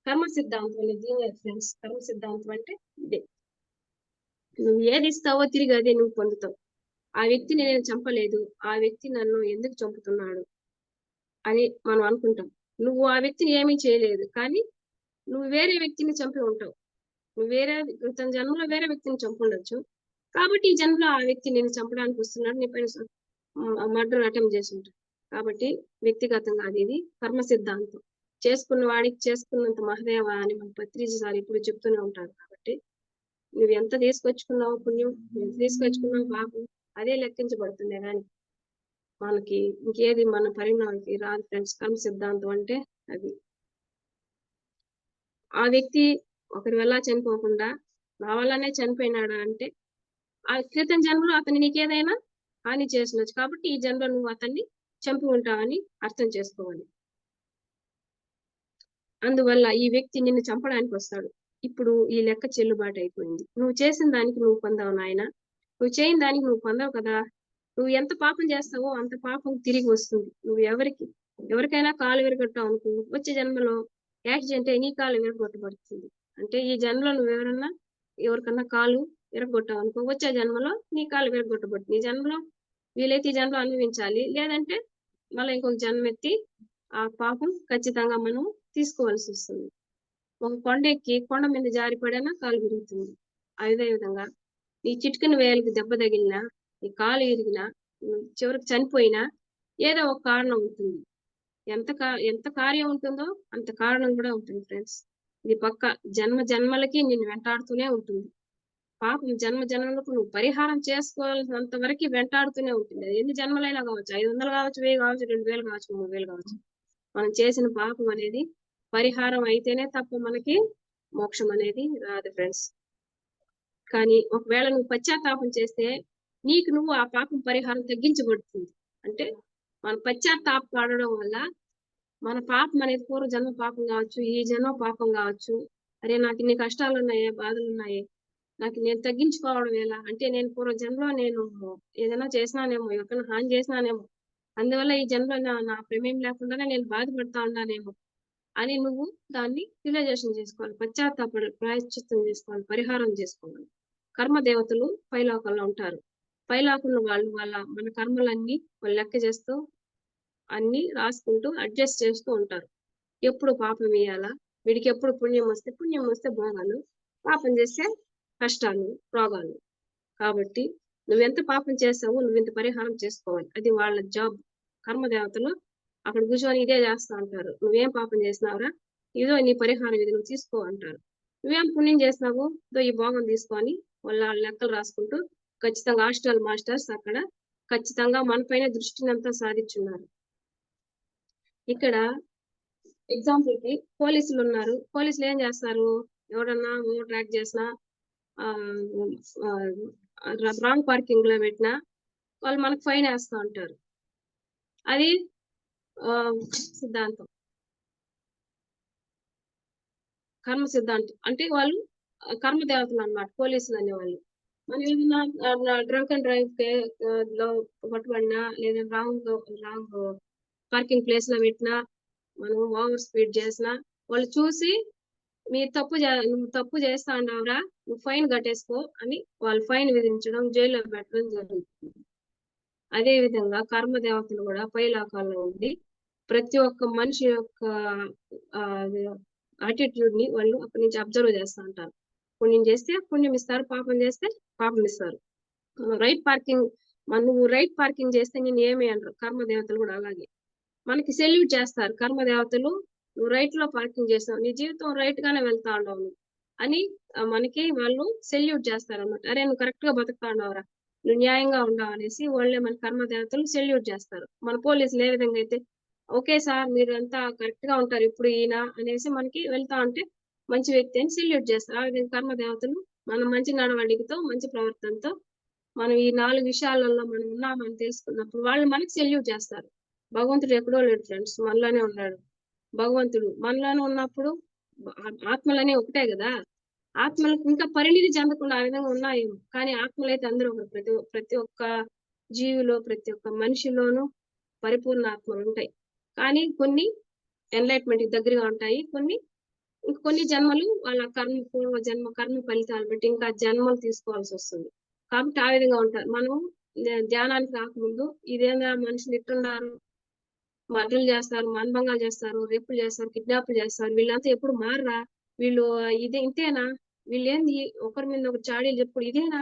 కర్మ సిద్ధాంతం అనేది ఫ్రెండ్స్. కర్మ సిద్ధాంతం అంటే ఇదే. నువ్వు ఏది ఇస్తావో తిరిగి అదే నువ్వు పొందుతావు. ఆ వ్యక్తిని నేను చంపలేదు. ఆ వ్యక్తి నన్ను ఎందుకు చంపుతున్నాడు అని మనం అనుకుంటాం. నువ్వు ఆ వ్యక్తిని ఏమీ చేయలేదు. కానీ నువ్వు వేరే వ్యక్తిని చంపి ఉంటావు. నువ్వు తన జన్మలో వేరే వ్యక్తిని చంపుండొచ్చు. కాబట్టి ఈ జన్మలో ఆ వ్యక్తి నేను చంపడానికి వస్తున్నాడు. నీ పైన మర్డర్ అటెంప్ట్ చేసి ఉంటాడు. కాబట్టి వ్యక్తిగతంగా ఇది కర్మ సిద్ధాంతం. చేసుకున్న వాడికి చేసుకున్నంత మహదేవ అని మన పత్రిజీ సార్ ఇప్పుడు చెప్తూనే ఉంటారు. కాబట్టి నువ్వు ఎంత తీసుకొచ్చుకున్నావు పుణ్యం, ఎంత తీసుకొచ్చుకున్నావు పాపం, అదే లెక్కించబడుతుంది. కానీ మనకి ఇంకేది మన పరిణామానికి రాదు ఫ్రెండ్స్. కర్మ సిద్ధాంతం అంటే అది. ఆ వ్యక్తి ఒకరి వల్ల చనిపోకుండా నా వల్లనే చనిపోయినాడా అంటే ఆ క్రితం జన్మలో అతను నీకేదైనా హాని చేసినచ్చు. కాబట్టి ఈ జన్మలో నువ్వు అతన్ని చంపి ఉంటావని అర్థం చేసుకోవాలి. అందువల్ల ఈ వ్యక్తి నిన్ను చంపడానికి వస్తాడు. ఇప్పుడు ఈ లెక్క చెల్లుబాటు అయిపోయింది. నువ్వు చేసిన దానికి నువ్వు పొందావు నాయన. నువ్వు చేయని దానికి నువ్వు పొందవు కదా. నువ్వు ఎంత పాపం చేస్తావో అంత పాపం తిరిగి వస్తుంది. నువ్వు ఎవరికైనా కాలు విరగొట్టావు అనుకో, వచ్చే జన్మలో యాక్సిడెంట్ అయి నీ కాలు విరగొట్టబడుతుంది. అంటే ఈ జన్మలో నువ్వు ఎవరికన్నా కాలు విరగొట్టావు అనుకో, వచ్చే జన్మలో నీ కాలు విరగొట్టబడుతుంది. ఈ జన్మలో వీలైతే ఈ జన్మలో అనుభవించాలి. లేదంటే మళ్ళీ ఇంకొక జన్మ ఎత్తి ఆ పాపం ఖచ్చితంగా మనం తీసుకోవాల్సి వస్తుంది. ఒక కొండ ఎక్కి కొండ మీద జారిపడినా కాలు విరుగుతుంది. అదే విధంగా నీ చిటికెన వేలుకి దెబ్బ తగిలినా, నీ కాలు విరిగినా, చివరికి చనిపోయినా ఏదో ఒక కారణం ఉంటుంది. ఎంత కార్యం ఉంటుందో అంత కారణం కూడా ఉంటుంది ఫ్రెండ్స్. ఇది పక్కా జన్మలకి నిన్ను వెంటాడుతూనే ఉంటుంది. పాపం జన్మలకు నువ్వు పరిహారం చేసుకోవాల్సినంత వరకి వెంటాడుతూనే ఉంటుంది. అది ఎన్ని జన్మలైనా కావచ్చు. 500 కావచ్చు, 1000 కావచ్చు, 2000 కావచ్చు, 3000 కావచ్చు. మనం చేసిన పాపం అనేది పరిహారం అయితేనే తప్ప మనకి మోక్షం అనేది రాదు ఫ్రెండ్స్. కానీ ఒకవేళ నువ్వు పశ్చాత్తాపం చేస్తే నీకు నువ్వు ఆ పాపం పరిహారం తగ్గించబడుతుంది. అంటే మన పశ్చాత్తాపపడడం వల్ల మన పాపం అనేది పూర్వ జన్మ పాపం కావచ్చు, ఈ జన్మ పాపం కావచ్చు. అరే నాకు ఇన్ని కష్టాలున్నాయే, బాధలున్నాయే, నాకు నేను తగ్గించుకోవడం ఎలా? అంటే నేను పూర్వ జన్మలో నేను ఏదైనా చేసినానేమో, ఎవరికైనా హాని చేసినానేమో, అందువల్ల ఈ జన్మలో నా ప్రమేయం లేకుండానే నేను బాధపడతా ఉన్నానేమో అని నువ్వు దాన్ని రియలైజేషన్ చేసుకోవాలి. పశ్చాత్తాపడి ప్రాయశ్చిత్తం చేసుకోవాలి, పరిహారం చేసుకోవాలి. కర్మ దేవతలు పైలోకంలో ఉంటారు. పైలోకంలో మన కర్మలన్నీ వాళ్ళు లెక్క చేస్తూ అన్ని రాసుకుంటూ అడ్జస్ట్ చేస్తూ ఉంటారు. ఎప్పుడు పాపం వేయాలా, వీడికి ఎప్పుడు పుణ్యం వస్తే భోగాలు, పాపం చేస్తే కష్టాలు, రోగాలు. కాబట్టి నువ్వెంత పాపం చేసావో నువ్వింత పరిహారం చేసుకోవాలి. అది వాళ్ళ జాబ్. కర్మదేవతలు అక్కడ కూర్చొని ఇదే చేస్తా ఉంటారు. నువ్వేం పాపం చేసినావురా, ఇదో నీ పరిహారం, ఇది నువ్వు తీసుకో అంటారు. నువ్వేం పుణ్యం చేసినావు, ఇదో ఈ భోగం తీసుకొని వాళ్ళ లెక్కలు రాసుకుంటూ ఖచ్చితంగా హాస్టల్ మాస్టర్స్ అక్కడ ఖచ్చితంగా మనపైన దృష్టిని అంతా సాధించున్నారు. ఇక్కడ ఎగ్జాంపుల్ కి పోలీసులు ఉన్నారు. పోలీసులు ఏం చేస్తారు, ఎవరన్నా ఓవర్ ట్రాక్ చేసినా, రాంగ్ పార్కింగ్ లో పెట్టినా వాళ్ళు మనకు ఫైన్ వేస్తా ఉంటారు. అది సిద్ధాంతం, కర్మ సిద్ధాంతం. అంటే వాళ్ళు కర్మ దేవతలు అన్నమాట పోలీసులు అనేవాళ్ళు. మనం ఏదైనా డ్రంక్ అండ్ డ్రైవ్ లో పట్టుబడినా, లేదా రాంగ్ పార్కింగ్ ప్లేస్ లో పెట్టినా, మనం ఓవర్ స్పీడ్ చేసినా వాళ్ళు చూసి నువ్వు తప్పు చేస్తా ఉన్నావురా, నువ్వు ఫైన్ కట్టేసుకో అని వాళ్ళు ఫైన్ విధించడం, జైల్లో పెట్టడం జరుగుతుంది. అదే విధంగా కర్మ దేవతలు కూడా పైలోకాల్లో ఉండి ప్రతి ఒక్క మనిషి యొక్క యాటిట్యూడ్ ని వాళ్ళు అక్కడి నుంచి అబ్జర్వ్ చేస్తూ ఉంటారు. పుణ్యం చేస్తే పుణ్యం ఇస్తారు, పాపం చేస్తే పాపం ఇస్తారు. నువ్వు రైట్ పార్కింగ్ చేస్తే నేను ఏమి అంటారు. కర్మ దేవతలు కూడా అలాగే మనకి సెల్యూట్ చేస్తారు. కర్మ దేవతలు నువ్వు రైట్ లో పార్కింగ్ చేస్తావు, నీ జీవితం రైట్ గానే వెళ్తా ఉండవు అని మనకి వాళ్ళు సెల్యూట్ చేస్తారు అన్నమాట. అరే నువ్వు కరెక్ట్ గా బతుకుతా ఉండవురా, నువ్వు న్యాయంగా ఉండవు అనేసి వాళ్ళే మన కర్మ దేవతలు సెల్యూట్ చేస్తారు. మన పోలీసులు ఏ విధంగా అయితే ఓకే సార్ మీరు అంతా కరెక్ట్ గా ఉంటారు ఇప్పుడు ఈయన అనేసి మనకి వెళ్తా ఉంటే మంచి వ్యక్తి అని సెల్యూట్ చేస్తారు. ఆ విధంగా కర్మ దేవతలు మనం మంచి నడవడికతో, మంచి ప్రవర్తనతో మనం ఈ 4 విషయాలలో మనం ఉన్నామని తెలుసుకున్నప్పుడు వాళ్ళు మనకి సెల్యూట్ చేస్తారు. భగవంతుడు ఎక్కడో లేడు ఫ్రెండ్స్, మనలోనే ఉన్నాడు. భగవంతుడు మనలోనే ఉన్నప్పుడు ఆత్మలనే ఒకటే కదా, ఆత్మలకు ఇంకా పరిణితి చెందకుండా ఆ విధంగా ఉన్నాయేమో, కానీ ఆత్మలైతే అందరూ ప్రతి ఒక్క జీవిలో, ప్రతి ఒక్క మనిషిలోనూ పరిపూర్ణ ఆత్మలు ఉంటాయి. కానీ కొన్ని ఎన్లైట్మెంట్ కి దగ్గరగా ఉంటాయి, కొన్ని జన్మలు వాళ్ళ పూర్వ జన్మ కర్మ ఫలితాలు బట్టి ఇంకా జన్మలు తీసుకోవాల్సి వస్తుంది. కాబట్టి ఆ విధంగా ఉంటారు. మనం ధ్యానానికి రాకముందు ఇదేనా మనుషులు ఇట్టున్నారు, మర్డర్లు చేస్తారు, మానభంగాలు చేస్తారు, రేపులు చేస్తారు, కిడ్నాప్లు చేస్తారు, వీళ్ళంతా ఎప్పుడు మారరా, వీళ్ళు ఇంతేనా, వీళ్ళేంది ఒకరి మీద ఒక చాడీలు చెప్పుడు ఇదేనా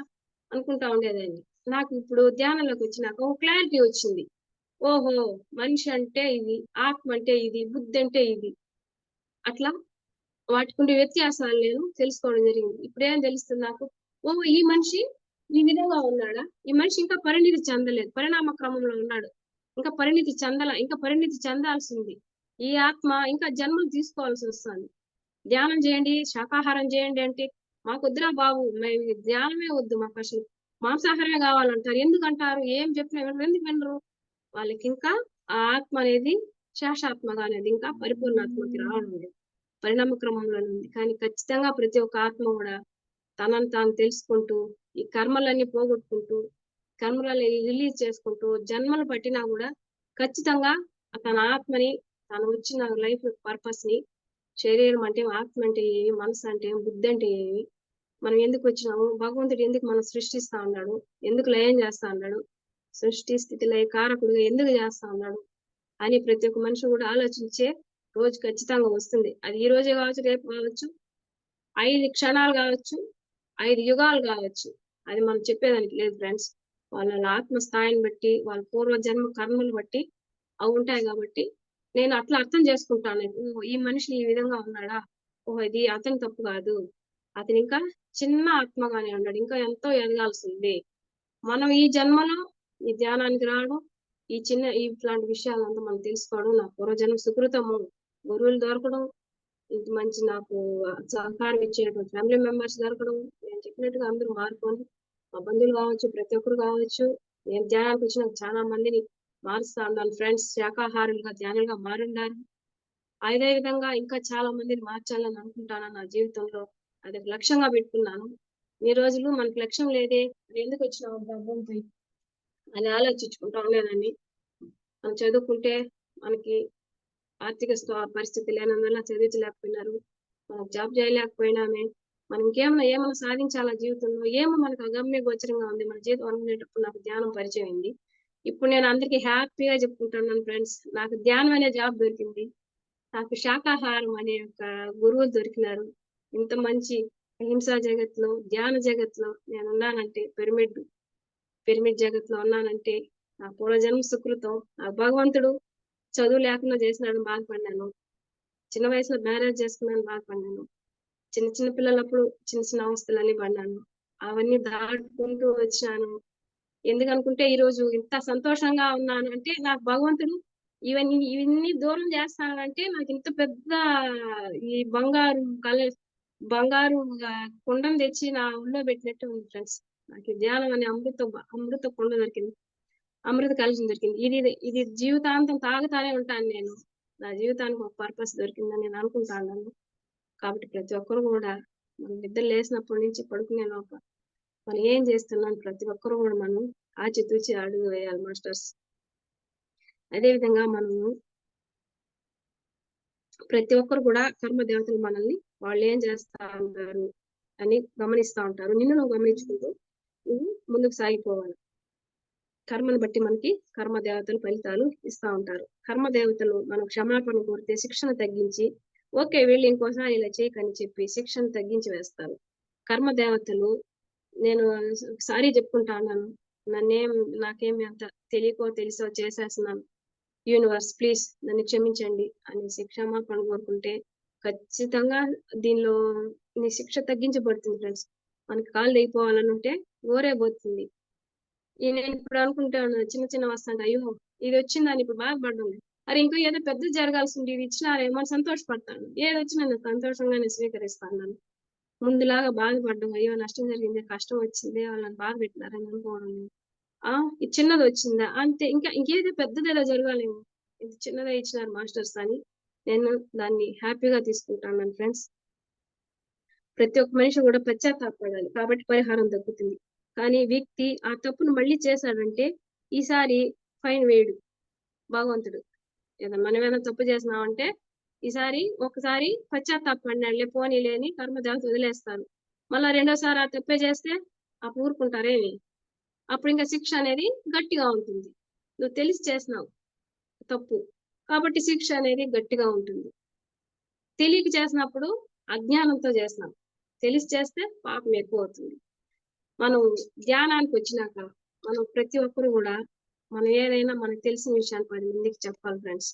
అనుకుంటా ఉండేదాన్ని. నాకు ఇప్పుడు ధ్యానంలోకి వచ్చినాక ఒక క్లారిటీ వచ్చింది. ఓహో మనిషి అంటే ఇది, ఆత్మ అంటే ఇది, బుద్ధి అంటే ఇది, అట్లా వాటికుండే వ్యత్యాసాలు నేను తెలుసుకోవడం జరిగింది. ఇప్పుడేం తెలుస్తుంది నాకు, ఓహో ఈ మనిషి ఈ విధంగా ఉన్నాడా, ఈ మనిషి ఇంకా పరిణితి చెందలేదు, పరిణామ క్రమంలో ఉన్నాడు, ఇంకా పరిణితి చెందాల్సింది. ఈ ఆత్మ ఇంకా జన్మలు తీసుకోవాల్సి వస్తుంది. ధ్యానం చేయండి, శాకాహారం చేయండి అంటే మాకు వద్దురా బాబు, మేము ధ్యానమే వద్దు, మాకు అసలు మాంసాహారమే కావాలంటారు. ఎందుకంటారు, ఏం చెప్పినా ఎందుకు వినరు. వాళ్ళకి ఇంకా ఆ ఆత్మ అనేది శేషాత్మగా అనేది ఇంకా పరిపూర్ణాత్మకి రావడం లేదు, పరిణామ క్రమంలో ఉంది. కానీ ఖచ్చితంగా ప్రతి ఒక్క ఆత్మ కూడా తనను తాను తెలుసుకుంటూ, ఈ కర్మలన్నీ పోగొట్టుకుంటూ, కర్మలని రిలీజ్ చేసుకుంటూ, జన్మలు పట్టినా కూడా ఖచ్చితంగా తన ఆత్మని, తను వచ్చిన లైఫ్ పర్పస్ ని, శరీరం అంటే ఆత్మ అంటే ఏమి, మనసు అంటే ఏమి, బుద్ధి అంటే ఏమి, మనం ఎందుకు వచ్చినాము, భగవంతుడు ఎందుకు మనం సృష్టిస్తా ఉన్నాడు, ఎందుకు లయం చేస్తా ఉన్నాడు, సృష్టి స్థితి లయ కారకుడుగా ఎందుకు చేస్తా ఉన్నాడు అని ప్రతి ఒక్క మనిషి కూడా ఆలోచించే రోజు ఖచ్చితంగా వస్తుంది. అది ఈ రోజే కావచ్చు, రేపు కావచ్చు, 5 క్షణాలు కావచ్చు, 5 యుగాలు కావచ్చు, అది మనం చెప్పేదానికి లేదు ఫ్రెండ్స్. వాళ్ళ ఆత్మ స్థాయిని బట్టి, వాళ్ళ పూర్వ జన్మ కర్మలు బట్టి అవి ఉంటాయి కాబట్టి నేను అట్లా అర్థం చేసుకుంటాను. ఈ మనిషి ఈ విధంగా ఉన్నాడా? ఇది అతని తప్పు కాదు. అతను ఇంకా చిన్న ఆత్మగానే ఉన్నాడు. ఇంకా ఎంతో ఎదగాల్సింది. మనం ఈ జన్మలో ఈ ధ్యానానికి రావడం, ఇట్లాంటి విషయాలంతా మనం తెలుసుకోవడం నా పూర్వజన్మ సుకృతము. గురువులు దొరకడం, ఇంత మంచి నాకు సహకారం ఇచ్చేటువంటి ఫ్యామిలీ మెంబర్స్ దొరకడం, నేను చెప్పినట్టుగా అందరూ మారుకొని, మా బంధువులు కావచ్చు, ప్రతి ఒక్కరు కావచ్చు, నేను ధ్యానానికి వచ్చిన చాలా మందిని మారుస్తా ఉన్నాను. ఫ్రెండ్స్ శాకాహారులుగా, ధ్యానులుగా మారుండారు. అదే విధంగా ఇంకా చాలా మందిని మార్చాలని అనుకుంటాను నా జీవితంలో. అది ఒక లక్ష్యంగా పెట్టుకున్నాను. ఈ రోజులు మనకు లక్ష్యం లేదే, ఎందుకు వచ్చినామబ్బా భూమిపై అని ఆలోచించుకుంటా ఉండేదాన్ని. మనం చదువుకుంటే మనకి ఆర్థిక పరిస్థితి లేనందువల్ల చదివించలేకపోయినారు. మనం జాబ్ చేయలేకపోయినామే. మనం ఏమన్నా సాధించాలా జీవితంలో? ఏమో మనకు అగమ్య గోచరంగా ఉంది. మన జీవితం అనుకునేటప్పుడు నాకు ధ్యానం పరిచయం అయింది. ఇప్పుడు నేను అందరికీ హ్యాపీగా చెప్పుకుంటున్నాను ఫ్రెండ్స్. నాకు ధ్యానం అనే జాబ్ దొరికింది. నాకు శాకాహారం అనే ఒక గురువులు దొరికినారు. ఇంత మంచి అహింసా జగత్తులో, ధ్యాన జగత్తులో నేనున్నానంటే పిరమిడ్ జగత్తులో ఉన్నానంటే నా పూర్వజన్మ సుకృతం. ఆ భగవంతుడు చదువు లేకుండా చేసినాడని బాధపడినాను. చిన్న వయసులో మ్యారేజ్ చేసుకున్నానని బాధపడినాను. చిన్న పిల్లలప్పుడు చిన్న అవస్థలన్నీ పడినాను. అవన్నీ దాటుకుంటూ వచ్చినాను. ఎందుకనుకుంటే ఈరోజు ఇంత సంతోషంగా ఉన్నాను అంటే నాకు భగవంతుడు ఇవన్నీ దూరం చేస్తానంటే నాకు ఇంత పెద్ద ఈ బంగారు కుండను తెచ్చి నా ఒళ్ళో పెట్టినట్టు ఉంది ఫ్రెండ్స్. నాకు ఈ ధ్యానం అనే అమృత కుండ దొరికింది. అమృత కలశం దొరికింది. ఇది జీవితాంతం తాగుతానే ఉంటాను నేను. నా జీవితానికి ఒక పర్పస్ దొరికిందని నేను అనుకుంటాను. కాబట్టి ప్రతి ఒక్కరు కూడా మనం నిద్ర లేసినప్పటి నుంచి పడుకునే లోపల మనం ఏం చేస్తున్నాం ప్రతి ఒక్కరు కూడా మనం ఆచితూచి అడుగు వేయాలి మాస్టర్స్. అదే విధంగా మనము ప్రతి ఒక్కరు కూడా కర్మ దేవతలు మనల్ని వాళ్ళు ఏం చేస్తా ఉంటారు అని గమనిస్తా ఉంటారు. నిన్ను నువ్వు గమనించుకుంటూ నువ్వు ముందుకు సాగిపోవాలి. కర్మను బట్టి మనకి కర్మ దేవతలు ఫలితాలు ఇస్తా ఉంటారు. కర్మ దేవతలు మనం క్షమాపణ కోరితే శిక్షను తగ్గించి ఓకే వీళ్ళు ఇంకోసారి ఇలా చేయకని చెప్పి శిక్షను తగ్గించి వేస్తారు. కర్మ దేవతలు నేను సారీ చెప్పుకుంటా ఉన్నాను. నాకేమి అంత తెలియకో తెలుసో చేసేస్తున్నాను. యూనివర్స్ ప్లీజ్ నన్ను క్షమించండి అని క్షమాపణ కోరుకుంటే ఖచ్చితంగా దీనిలో నీ శిక్ష తగ్గించబడుతుంది ఫ్రెండ్స్. మనకి కాళ్ళు అయిపోవాలని ఉంటే గోరే పోతుంది. నేను ఇప్పుడు అనుకుంటా ఉన్నాను చిన్న వస్తుంటే అయ్యో ఇది వచ్చిందని ఇప్పుడు బాధపడడం లేదు. అరే ఇంకో ఏదో పెద్ద జరగాల్సింది ఇది ఇచ్చినారేమో అని సంతోషపడతాను. ఏది వచ్చినా నేను సంతోషంగానే స్వీకరిస్తాను. ముందులాగా బాధపడ్డం అయ్యో నష్టం జరిగింది, కష్టం వచ్చింది, వాళ్ళని బాధ పెట్టినారని అనుకోవడం లేదు. ఇది చిన్నది వచ్చిందా అంతే, ఇంకేదో పెద్దదేదో జరగాలేమో, ఇది చిన్నదే ఇచ్చినారు మాస్టర్స్ అని నేను దాన్ని హ్యాపీగా తీసుకుంటాను ఫ్రెండ్స్. ప్రతి ఒక్క మనిషి కూడా పశ్చాత్తాపడాలి కాబట్టి పరిహారం దక్కుతుంది. కానీ వ్యక్తి ఆ తప్పును మళ్ళీ చేశాడంటే ఈసారి ఫైన్ వేయడు భగవంతుడు. మనం ఏదైనా తప్పు చేసినామంటే ఈసారి ఒకసారి పశ్చాత్తాపడినాడులే పోనీలే అని కర్మదేవత వదిలేస్తారు. మళ్ళా రెండోసారి ఆ తప్పే చేస్తే అప్పుడు ఊరుకుంటారేమి? అప్పుడు ఇంకా శిక్ష అనేది గట్టిగా ఉంటుంది. నువ్వు తెలిసి చేసినావు తప్పు కాబట్టి శిక్ష అనేది గట్టిగా ఉంటుంది. తెలియక చేసినప్పుడు అజ్ఞానంతో చేసినాం, తెలిసి చేస్తే పాపం ఎక్కువ అవుతుంది. మనం ధ్యానానికి వచ్చినాక మనం ప్రతి ఒక్కరు కూడా మనం ఏదైనా మనకు తెలిసిన విషయాన్ని 10 మందికి చెప్పాలి ఫ్రెండ్స్.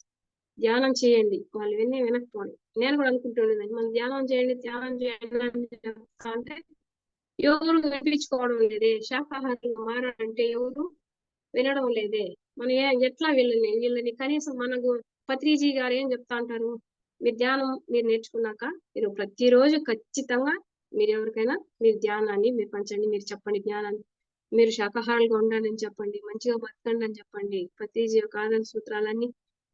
ధ్యానం చేయండి, వాళ్ళు వినకపోండి. నేను కూడా అనుకుంటున్నాను మనం ధ్యానం చేయండి అని చెప్తా అంటే ఎవరు వినిపించుకోవడం లేదే. శాకాహారంగా మారాలంటే ఎవరు వినడం లేదే. మనం ఎట్లా వీళ్ళని కనీసం మనకు పత్రిజీ గారు ఏం చెప్తా అంటారు, మీరు నేర్చుకున్నాక మీరు ప్రతిరోజు ఖచ్చితంగా మీరు ఎవరికైనా మీరు ధ్యానాన్ని మీరు పంచండి, మీరు చెప్పండి జ్ఞానాన్ని, మీరు శాకాహారులుగా ఉండాలని చెప్పండి, మంచిగా బతకండి అని చెప్పండి. పత్రిజీ యొక్క ఆదర్శ సూత్రాలన్నీ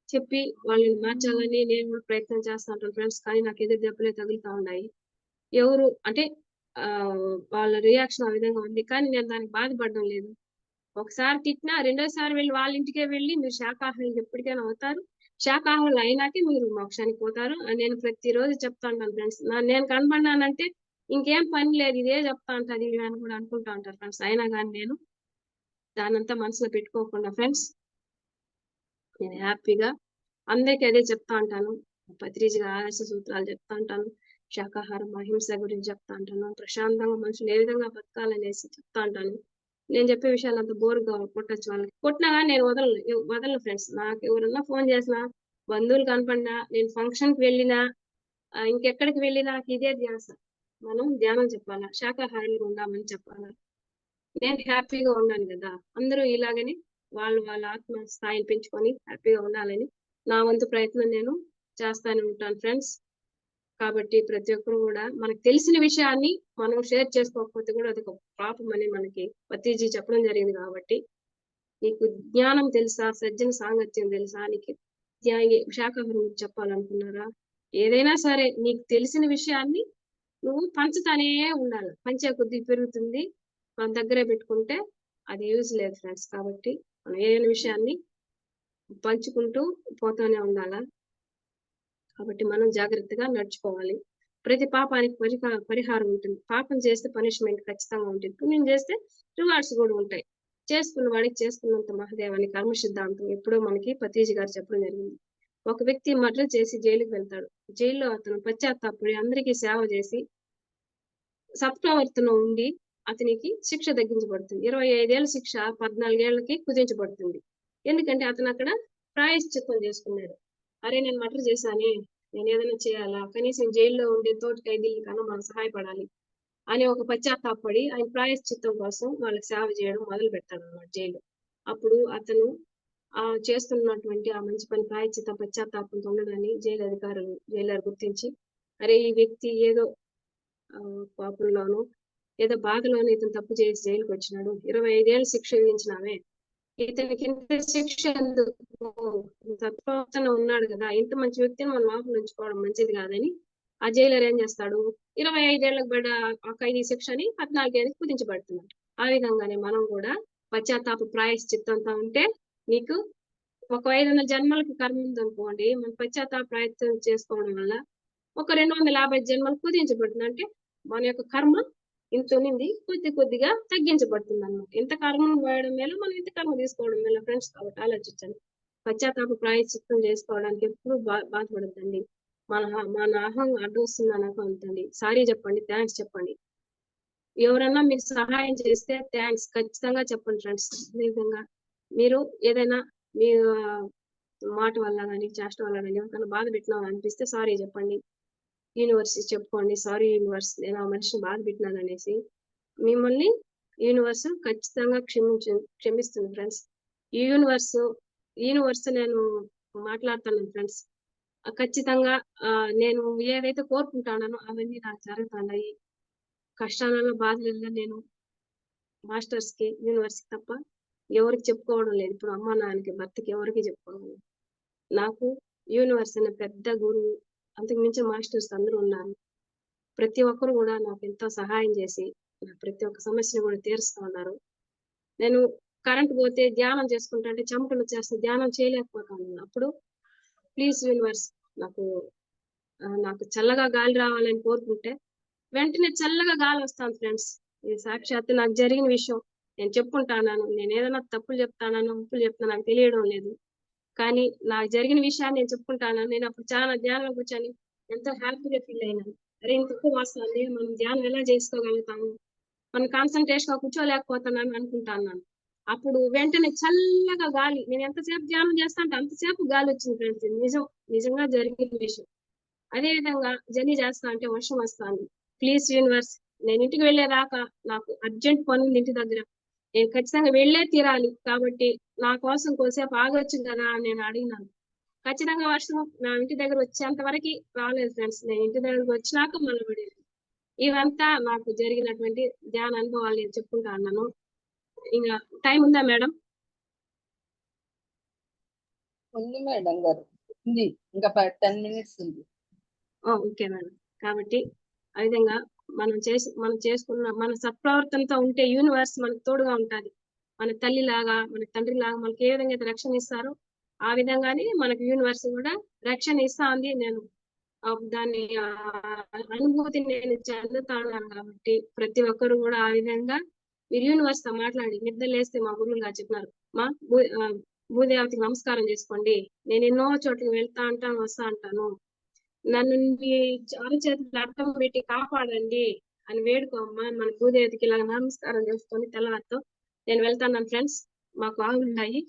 చెప్పి వాళ్ళని మార్చాలని నేను కూడా ప్రయత్నం చేస్తా ఉంటాను ఫ్రెండ్స్. కానీ నాకు ఎదురు దెబ్బలే తగులుతా ఉన్నాయి. ఎవరు అంటే వాళ్ళ రియాక్షన్ ఆ విధంగా ఉంది. కానీ నేను దానికి బాధపడడం లేదు. ఒకసారి తిట్టినా రెండోసారి వెళ్ళి వాళ్ళ ఇంటికే వెళ్ళి మీరు శాకాహారులు ఎప్పటికైనా అవుతారు, శాకాహారులు అయినాకే మీరు మోక్షానికి పోతారు అని నేను ప్రతిరోజు చెప్తా ఉంటాను ఫ్రెండ్స్. నేను కనబడినానంటే ఇంకేం పని లేదు, ఇదే చెప్తా ఉంటాను అని కూడా అనుకుంటా ఉంటారు ఫ్రెండ్స్. అయినా కానీ నేను దానంతా మనసులో పెట్టుకోకుండా ఫ్రెండ్స్ నేను హ్యాపీగా అందరికీ అదే చెప్తా ఉంటాను. పత్రిజీ ఆదర్శ సూత్రాలు చెప్తా ఉంటాను, శాకాహారం అహింస గురించి చెప్తా ఉంటాను, ప్రశాంతంగా మనుషులు ఏ విధంగా బతకాలనేసి చెప్తా ఉంటాను. నేను చెప్పే విషయాలు అంత బోర్‌గా కొట్టొచ్చు వాళ్ళకి. కొట్టినా గాని నేను వదలను ఫ్రెండ్స్. నాకు ఎవరన్నా ఫోను చేసినా, బంధువులు కనపడినా, నేను ఫంక్షన్‌కి వెళ్ళినా, ఇంకెక్కడికి వెళ్ళినా నాకు ఇదే ధ్యాస. మనం ధ్యానం చెప్పాలా, శాకాహారులుగా ఉందామని చెప్పాలా. నేను హ్యాపీగా ఉన్నాను గదా! అందరూ ఇలాగనే వాళ్ళ ఆత్మ స్థాయిని పెంచుకొని హ్యాపీగా ఉండాలని నా వంతు ప్రయత్నం నేను చేస్తానే ఉంటాను ఫ్రెండ్స్. కాబట్టి ప్రతి ఒక్కరు గూడా మనకు తెలిసిన విషయాన్ని మనం షేర్ చేసుకోకపోతే గూడా అదొక పాపమని మనకి పత్రిజీ చెప్పడం జరిగింది గాబట్టి, నీకు జ్ఞానం తెలుసా? సజ్జన సాంగత్యం తెలుసా? నీకు శాకాహారం గురించి చెప్పాలనుకున్నారా? ఏదైనా సరే నీకు తెలిసిన విషయాన్ని నువ్వు పంచుతానే ఉండాలి. పంచే కొద్దీ పెరుగుతుంది. మన దగ్గరే పెట్టుకుంటే అది యూజ్ లేదు ఫ్రెండ్స్. కాబట్టి మనం ఏదైనా విషయాన్ని పంచుకుంటూ పోతూనే ఉండాలా. కాబట్టి మనం జాగ్రత్తగా నడుచుకోవాలి. ప్రతి పాపానికి పరిహారం ఉంటుంది. పాపం చేస్తే పనిష్మెంట్ ఖచ్చితంగా ఉంటుంది. పుణ్యం చేస్తే రివార్డ్స్ గూడా ఉంటాయి. చేసుకున్న వాడికి చేసుకున్నంత మహదేవ్ అని కర్మ సిద్ధాంతం ఎప్పుడో మనకి పత్రిజీ గారు చెప్పడం జరిగింది. ఒక వ్యక్తి మర్డర్ చేసి జైలుకి వెళ్తాడు. జైల్‌లో అతను పశ్చాత్తాపపడి అందరికీ సేవ చేసి సత్ప్రవర్తన ఉండి అతనికి శిక్ష తగ్గించబడుతుంది. 25 ఏళ్ల శిక్ష 14 ఏళ్లకి కుదించబడుతుంది. ఎందుకంటే అతనక్కడ ప్రాయశ్చిత్తం చేసుకున్నాడు. అరే! నేను మర్డర్ చేశానే, నేనేదైనా చేయాలా? కనీసం జైల్‌లో ఉండే తోటి ఖైదీలకన్నా మనం సహాయపడాలి అని ఒక పశ్చాత్తాపపడి ఆయన ప్రాయశ్చిత్తం కోసం వాళ్ళకి సేవ చేయడం మొదలుపెడతాడన్నమాట జైల్‌లో. అప్పుడు అతను చేస్తున్నటువంటి ఆ మంచి పని ప్రాయశ్చిత్త పశ్చాత్తాపంతో ఉండడాన్ని జైలర్ గుర్తించి, అరే! ఈ వ్యక్తి ఏదో కోపంలోనో, ఏదో బాధలోనో ఇతను తప్పు చేసి జైలుకొచ్చినాడు. 25 ఏళ్ల శిక్ష విధించినామే. ఇతనికి ఇంత శిక్ష ఎందుకు? సత్ప్రవర్తన ఉన్నాడు గదా! ఇంత మంచి వ్యక్తిని మనం లోపల ఉంచుకోవడం మంచిది గాదని, ఆ జైలర్ ఏం చేస్తాడు? 25 ఏళ్లకు పడ్డ ఆ ఖైదీ శిక్షని 14 ఏళ్ళకి కుదించబడుతున్నాడు. ఆ విధంగానే మనం గూడా పశ్చాత్తాప ప్రాయశ్చిత్తంతో ఉంటే నీకు ఒక 500 జన్మలకి కర్మ ఉందనుకోండి. మనం పశ్చాత్తాప ప్రయత్నం చేసుకోవడం వల్ల ఒక 250 జన్మలు కుదించబడుతుంది. అంటే మన యొక్క కర్మ ఇంతునింది. కొద్ది కొద్దిగా తగ్గించబడుతుందన్నమాట. ఎంత కర్మ మోయడం మేలో, మనం ఇంత కర్మ తీసుకోవడం మేలో ఫ్రెండ్స్. కాబట్టి ఆలోచించండి. పశ్చాత్తాప ప్రాయశ్చిత్తం చేసుకోవడానికి ఎప్పుడు బాధపడొద్దండి. మన అహం అడ్డొస్తుందని అనుకోవద్దండి. సారీ చెప్పండి. థాంక్స్ చెప్పండి. ఎవరన్నా మీకు సహాయం చేస్తే థాంక్స్ ఖచ్చితంగా చెప్పండి ఫ్రెండ్స్. అదే విధంగా మీరు ఏదైనా మీ మాట వల్ల గాని, చేష్ట వల్ల గాని ఎవరికైనా బాధ పెట్టినామని అనిపిస్తే సారీ చెప్పండి. యూనివర్స్‌కి చెప్పుకోండి. సారీ యూనివర్స్, నేను ఆ మనిషిని బాధ పెట్టినాననేసి. మిమ్మల్ని యూనివర్స్ ఖచ్చితంగా క్షమిస్తుంది ఫ్రెండ్స్. ఈ యూనివర్స్ నేను మాట్లాడుతున్నాను ఫ్రెండ్స్. ఖచ్చితంగా నేను ఏదైతే కోరుకుంటానో అవన్నీ నాకు జరుగుతున్నాయి. కష్టాలలో, బాధలలో నేను మాస్టర్స్‌కి, యూనివర్స్‌కి తప్ప ఎవరికీ చెప్పుకోవడం లేదు. ఇప్పుడు అమ్మ, నాన్నకి, భర్తకి ఎవరికీ చెప్పుకోవడం లేదు. నాకు యూనివర్స్ అనే పెద్ద గురువు, అంతకు మించిన మాస్టర్స్ అందరూ ఉన్నారు. ప్రతి ఒక్కరు గూడా నాకెంతో సహాయం జేసి, నా ప్రతి ఒక్క సమస్యను గూడా తీరుస్తా ఉన్నారు. నేను కరెంట్ బోతే ధ్యానం చేసుకుంటాంటే చెమటలొచ్చేస్తాయి. ధ్యానం చేయలేకపోతాను. అప్పుడు ప్లీజ్ యూనివర్స్ నాకు నాకు చల్లగా గాలి రావాలని కోరుకుంటే, వెంటనే చల్లగా గాలొస్తాంది ఫ్రెండ్స్. ఇది సాక్షాత్తు నాకు జరిగిన విషయం. నేను చెప్పుకుంటాన్నాను. నేనేదైనా తప్పులు జెప్తానానో, ఒప్పులు జెప్తానో నాకు తెలియడం లేదు. కానీ నాకు జరిగిన విషయాన్ని నేను చెప్పుకుంటాను. నేనప్పుడు చాలా ధ్యానంలో కూర్చొని ఎంతో హ్యాపీగా ఫీల్ అయినాను. అరే! ఇంత ఎక్కువ వస్తోంది. మనం ధ్యానం ఎలా చేసుకోగలుగుతాము? మనం కాన్సంట్రేషన్‌గా కూర్చోలేకపోతున్నాను అనుకుంటాన్నాను. అప్పుడు వెంటనే చల్లగా గాలి, నేను ఎంతసేపు ధ్యానం చేస్తాంటే అంతసేపు గాలొచ్చింది ఫ్రెండ్స్. ఇది నిజం. నిజంగా జరిగిన విషయం. అదే విధంగా జర్నీ చేస్తా అంటే వర్షం వస్తాంది. ప్లీజ్ యూనివర్స్, నేను ఇంటికి వెళ్ళేదాకా నాకు అర్జెంట్ పనుంది ఇంటి దగ్గర. నేను ఖచ్చితంగా వెళ్ళే తీరాలి. కాబట్టి నా కోసం కొద్దిసేపు ఆగొచ్చు గదా! అని నేను అడిగినాను. ఖచ్చితంగా వర్షం నా ఇంటి దగ్గర వచ్చేంత వరకి రాలేదు ఫ్రెండ్స్. నేను ఇంటి దగ్గరకి వచ్చినాక మళ్ళా పడింది. ఇవంతా నాకు జరిగినటువంటి ధ్యాన అనుభవాలు నేను చెప్పుకుంటా ఉన్నాను. ఇంగ టైం ఉందా మేడం? ఉంది మేడం గారు. ఉంది. ఇంకా 10 మినిట్స్ ఉంది. Okay madam. కాబట్టి ఆ విధంగా మనం చేసుకున్న మన సత్ప్రవర్తనతో ఉంటే యూనివర్స్ మనకు తోడుగా ఉంటాది. మన తల్లిలాగా, మన తండ్రిలాగా మనకి ఏ విధంగా అయితే రక్షణ ఇస్తారో, ఆ విధంగానే మనకు యూనివర్స్ గూడా రక్షణ ఇస్తా ఉంది. నేను దాన్ని అనుభూతిని నేను చెందుతాన్నాను కాబట్టి, ప్రతి ఒక్కరు గూడా ఆ విధంగా మీరు యూనివర్స్‌తో మాట్లాడి నిద్ర లేస్తే మా గురువులు గారు చెప్పినారు. మా భూ భూదేవతకి నమస్కారం జేసుకోండి. నేనెన్నో చోట్లకి వెళ్తా ఉంటాను, వస్తా ఉంటాను. నన్ను మీ అరచేతులు అడ్డం పెట్టి కాపాడండి అని వేడుకో అమ్మా. మన భూదేవికి ఇలాగ నమస్కారం చేసుకొని తెల్లవారితో నేను వెళ్తాను ఫ్రెండ్స్. మాకు ఆవులు ఉన్నాయి.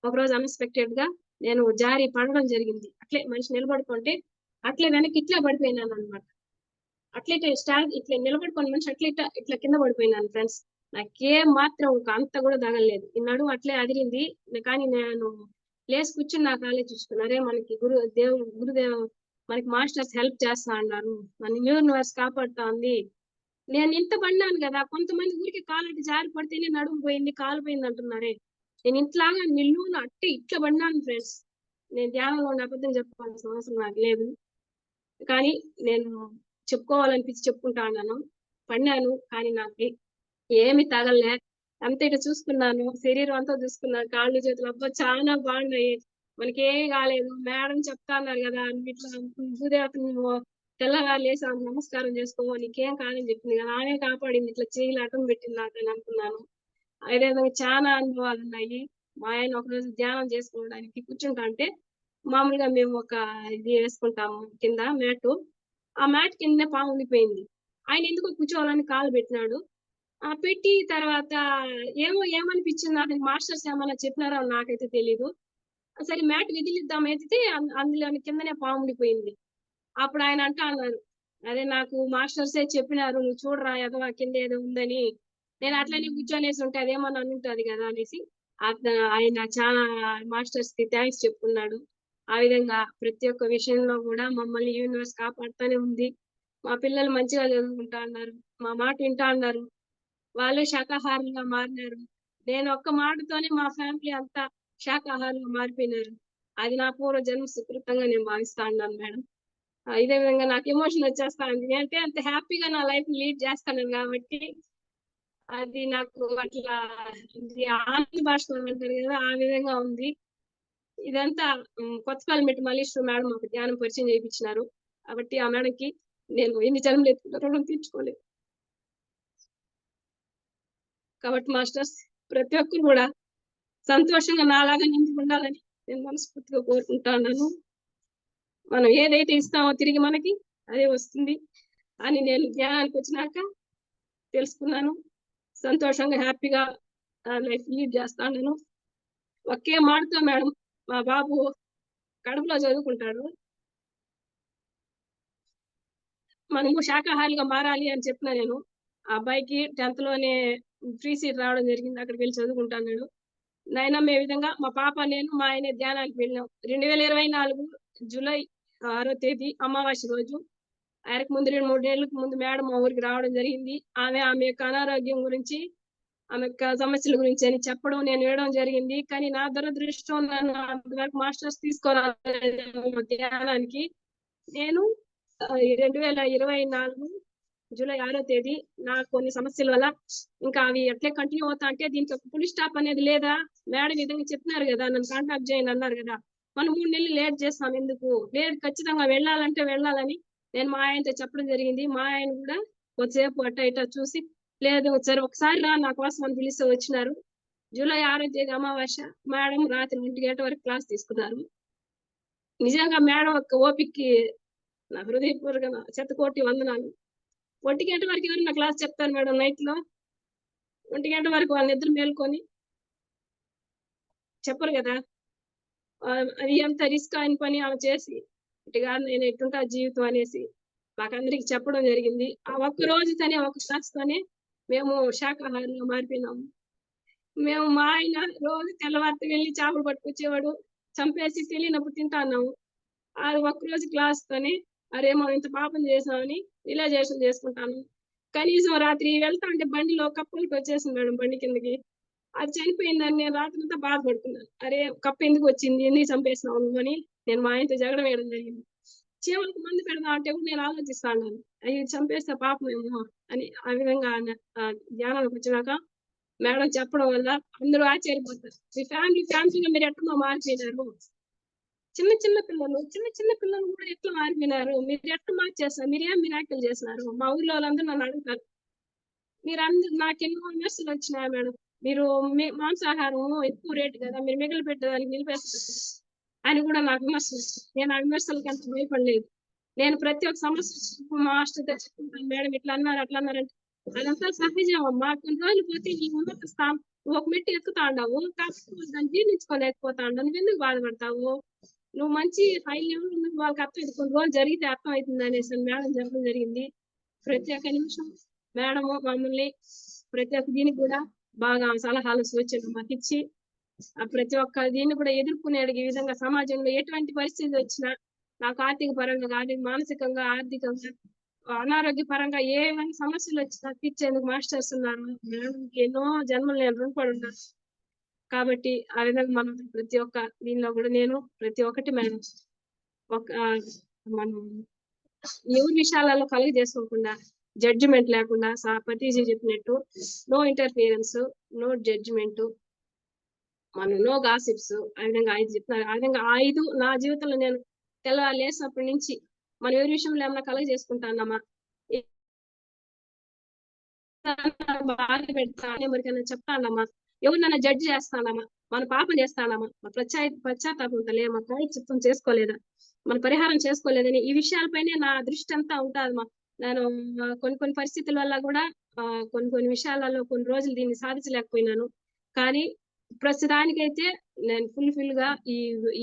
ఒకరోజు అన్ఎక్స్పెక్టెడ్ గా నేను జారి పడడం జరిగింది. అట్లే మనిషి నిలబడుకుంటే అట్లే వెనక్కి ఇట్లా పడిపోయినాను అనమాట. అట్లే ఇట్లా నిలబడుకొని మనిషి అట్లా ఇట్లా కింద పడిపోయినాను ఫ్రెండ్స్. నాకేం మాత్రం ఒక అంత కూడా తగలలేదు. ఈ నడుము అట్లే అదిరింది. కానీ నేను లేచి కూర్చుని నాకు ఆలోచించుకున్నా, అరే మనకి గురుదేవ్ మనకి మాస్టర్స్ హెల్ప్ చేస్తా అన్నారు, మన యూనివర్స్ కాపాడుతా ఉంది. నేను ఇంత పడినాను కదా, కొంతమంది ఊరికి కాలు జారి పడితేనే నడుము పోయింది, కాలు పోయింది అంటున్నారే. నేను ఇంట్లాగా నిల్లును అట్టి ఇట్లా పడినాను ఫ్రెండ్స్. నేను ధ్యానంలో ఉన్న అబద్ధం చెప్పుకోవాల్సిన అవసరం నాకు లేదు, కానీ నేను చెప్పుకోవాలనిపించి చెప్పుకుంటా ఉన్నాను. పడినాను కానీ నాకు ఏమి తగలలే. అంత ఇటు చూసుకున్నాను, శరీరం అంతా చూసుకున్నాను, కాళ్ళు చేతులు అబ్బా చాలా బాగున్నాయి, మనకి ఏమి కాలేదు. మేడం చెప్తా అన్నారు కదా ఇట్లా గురుదేవతని తెల్లవారు లేసి ఆమె నమస్కారం చేసుకో, నీకేం కాదని చెప్పింది కదా, ఆమె కాపాడింది, ఇట్లా చేయిలు అటం పెట్టింది నాకు అని అనుకున్నాను. అదేవిధంగా చాలా అనుభవాలు ఉన్నాయి. మా ఆయన ఒకరోజు ధ్యానం చేసుకోవడానికి కూర్చుంటా అంటే, మామూలుగా మేము ఒక ఇది వేసుకుంటాము కింద మ్యాట్, ఆ మ్యాట్ కింద పాము ఉండిపోయింది. ఆయన ఎందుకో కూర్చోవాలని కాలు పెట్టినాడు. పెట్టి తర్వాత ఏమనిపించింది నాకు, మాస్టర్స్ ఏమన్నా చెప్పినారో నాకైతే తెలీదు. సరే మ్యాట్ విదిలిద్దాం ఎత్తితే అందులోని కిందనే పాము ఉండిపోయింది. అప్పుడు ఆయన అన్నారు, అదే నాకు మాస్టర్సే చెప్పినారు, నువ్వు చూడరా ఎదవా కింద ఏదో ఉందని. నేను అట్లనే కూర్చొనేసి ఉంటే అదేమన్నా అనుంటది కదా అనేసి ఆయన చాలా మాస్టర్స్ కి థ్యాంక్స్ చెప్పుకున్నాడు. ఆ విధంగా ప్రతి ఒక్క విషయంలో కూడా మమ్మల్ని యూనివర్స్ కాపాడుతూనే ఉంది. మా పిల్లలు మంచిగా చదువుకుంటా అన్నారు, మా మాట వింటా అన్నారు, వాళ్ళు శాకాహారులుగా మారినారు. నేను ఒక్క మాటతోనే మా ఫ్యామిలీ అంతా శాకాహారులుగా మారిపోయినారు. అది నా పూర్వ జన్మ సుకృతంగా నేను భావిస్తా ఉన్నాను మేడం. ఇదే విధంగా నాకు ఎమోషన్ వచ్చేస్తా ఉంది. అంటే అంత హ్యాపీగా నా లైఫ్ లీడ్ చేస్తాను కాబట్టి అది నాకు అట్లా ఆంగ్ల భాషలో అంటారు కదా, ఆ విధంగా ఉంది. ఇదంతా కొత్తపల్లి మల్లీశ్వరి మేడం ఒక ధ్యానం పరిచయం చేయించినారు కాబట్టి ఆ మేడంకి నేను ఎన్ని జన్మలు ఎత్తుకున్న రుణం తీర్చుకోలేదు. కాబట్టి మాస్టర్స్ ప్రతి ఒక్కరు కూడా సంతోషంగా నాలాగా నిండి ఉండాలని నేను మనస్ఫూర్తిగా కోరుకుంటున్నాను. మనం ఏదైతే ఇస్తామో తిరిగి మనకి అదే వస్తుంది అని నేను ధ్యానానికి వచ్చినాక తెలుసుకున్నాను. సంతోషంగా హ్యాపీగా లైఫ్ లీడ్ చేస్తాను. ఒకే మాటతో మేడం, మా బాబు కడుపులో చదువుకుంటాడు, మనము శాకాహారిగా మారాలి అని చెప్పిన నేను. ఆ అబ్బాయికి 10th లోనే ఫ్రీ సీట్ రావడం జరిగింది, అక్కడికి వెళ్ళి చదువుకుంటాను నేను. నైనా ఏ విధంగా మా పాప నేను మా ఆయన ధ్యానానికి వెళ్ళినాం. 2024 జూలై 6వ తేదీ అమావాస్య రోజు. ఆయనకు ముందు 2-3 నెలలకు ముందు మేడం మా ఊరికి రావడం జరిగింది. ఆమె యొక్క అనారోగ్యం గురించి, ఆమె యొక్క సమస్యల గురించి అని చెప్పడం, నేను వినడం జరిగింది. కానీ నా దురదృష్టం, నన్ను అంతవరకు మాస్టర్స్ తీసుకోరాలేదు ధ్యానానికి. నేను 2024 జూలై 6వ తేదీ నాకు కొన్ని సమస్యల వల్ల ఇంకా అవి ఎట్లే కంటిన్యూ అవుతా అంటే దీనికి ఒక ఫుల్ స్టాప్ అనేది లేదా, మేడం విధంగా చెప్పినారు కదా, నన్ను కాంటాక్ట్ చేయండి అన్నారు కదా, మనం 3 నెలలు లేట్ చేస్తాం ఎందుకు, లేదు ఖచ్చితంగా వెళ్ళాలంటే వెళ్ళాలని నేను మా ఆయనతో చెప్పడం జరిగింది. మా ఆయన కూడా కొద్దిసేపు అట్ట ఇట్ట చూసి, లేదు సరే ఒకసారి రా నా కోసం అని పిలిస్తే వచ్చినారు. జూలై 6వ తేదీ అమావాస్య, మేడం రాత్రి 1 గంట వరకు క్లాస్ తీసుకున్నారు. నిజంగా మేడం యొక్క ఓపికకి నా హృదయపూర్వక శతకోటి వందనాలు. 1 గంట వరకు ఎవరైనా క్లాస్ చెప్తారు మేడం నైట్ లో? 1 గంట వరకు వాళ్ళ నిద్ర మేల్కొని చెప్పరు కదా. అది ఎంత రిస్క్ అయిన పని ఆమె చేసి ఇటుగా నేను ఎట్టుంటా జీవితం అనేసి మాకందరికి చెప్పడం జరిగింది. ఆ ఒక్క రోజుతోనే ఒక క్లాస్ తోనే మేము శాకాహారంగా మారిపోయినాము. మేము మా ఆయన రోజు తెల్లవారితో వెళ్ళి చేపలు పట్టుకొచ్చేవాడు, చంపేసి తెలియనప్పుడు తింటా ఉన్నాము. ఆ ఒక్కరోజు క్లాస్ తోనే అరే మనం ఇంత పాపం చేసామని రిలైజేషన్ చేసుకుంటాను. కనీసం రాత్రి వెళ్తా అంటే బండిలో కప్పలకి వచ్చేసింది మేడం బండి కిందకి. అది చనిపోయిందని నేను రాత్రంతా బాధపడుతున్నాను. అరే కప్ప ఎందుకు వచ్చింది, ఎందుకు చంపేసినావు నువ్వు అని నేను మా ఆయనతో జగడం వేయడం జరిగింది. చీమలకు మందు పెడదాం అంటే కూడా నేను ఆలోచిస్తా ఉన్నాను, అవి చంపేస్తే పాపం ఏమో అని. ఆ విధంగా ధ్యానానికి వచ్చినాక మేడం చెప్పడం వల్ల అందరూ ఆశ్చర్యపోతారు, మీ ఫ్యామిలీగా మీరు ఎట్లా మారిపోయినారు, చిన్న చిన్న పిల్లలు కూడా ఎట్లా మారిపోయినారు, మీరు ఎట్లా మార్చేస్తారు, మీరేం మిరాకిల్ చేసినారు. మా ఊర్లో వాళ్ళందరూ నన్ను అడుగుతారు, మీరందరూ నాకు ఎన్నో విమర్శలు వచ్చినాయి మేడం, మీరు మాంసాహారం ఎక్కువ రేటు కదా, మీరు మిగిలి పెట్టేదానికి నిలిపేస్తారు అని కూడా నాకు విమర్శలు. నేను ఆ విమర్శలకి అంత భయపడలేదు. నేను ప్రతి ఒక్క సమస్య మాస్టర్ తెచ్చుకుంటాను, మేడం ఇట్లా అన్నారు అట్లా అన్నారంటే అదంతా సహజం అమ్మా. కొన్ని రోజులు పోతే ఈ ఉన్నత స్థానం ఒక మెట్టు ఎక్కుతా ఉండావు. కాకపోతే దాన్ని జీర్ణించుకోలేకపోతా ఉండావు. నువ్వెందుకు బాధపడతావు? నువ్వు మంచి హై లెవెల్ ఉన్న వాళ్ళకి అర్థమైంది. కొన్ని రోజులు జరిగితే అర్థమవుతుంది అనేసి మేడం చెప్పడం జరిగింది. ప్రతి ఒక్క నిమిషం మేడము మమ్మల్ని ప్రతి ఒక్క దీనికి కూడా బాగా సలహాలు, సూచనలు మాకిచ్చి ప్రతి ఒక్క దీన్ని కూడా ఎదుర్కొనే విధంగా సమాజంలో ఎటువంటి పరిస్థితి వచ్చినా నాకు ఆర్థిక పరంగా కానీ, మానసికంగా, ఆర్థికంగా, అనారోగ్య పరంగా ఏమైనా సమస్యలు వచ్చినా తీర్చేందుకు మాస్టర్స్ ఉన్నారు. మేడంకి ఎన్నో జన్మలు నేను రుణపడి ఉన్నాను. కాబట్టి ఆ విధంగా మనం ప్రతి ఒక్క దీనిలో కూడా నేను ప్రతి ఒక్కటి మేడం ఒక మనం ఎవరి విషయాలలో కలుగ చేసుకోకుండా జడ్జిమెంట్ లేకుండా పతీజీ చెప్పినట్టు నో ఇంటర్ఫియరెన్స్, నో జడ్జిమెంట్, మనం నో గాసిప్స్. ఆ విధంగా 5 చెప్తున్నారు. ఆ విధంగా 5 నా జీవితంలో నేను తెల్లవారు లేసినప్పటి నుంచి మనం ఎవరి విషయంలో ఏమన్నా కలుగ చేసుకుంటానమ్మా, బాధ పెడతాను, ఎవరికైనా చెప్తానమ్మా, ఎవరినైనా జడ్జి చేస్తానమ్మా, మన పాపం చేస్తానమ్మా, పశ్చాత్తాపంతో లేమా, ప్రాయశ్చిత్తం చేసుకోలేదా, మన పరిహారం చేసుకోలేదని ఈ విషయాలపైనే నా దృష్టి అంతా ఉంటుందమ్మా. నేను కొన్ని పరిస్థితుల వల్ల కూడా కొన్ని విషయాలలో కొన్ని రోజులు దీన్ని సాధించలేకపోయినాను. కానీ ప్రస్తుతానికైతే నేను ఫుల్ గా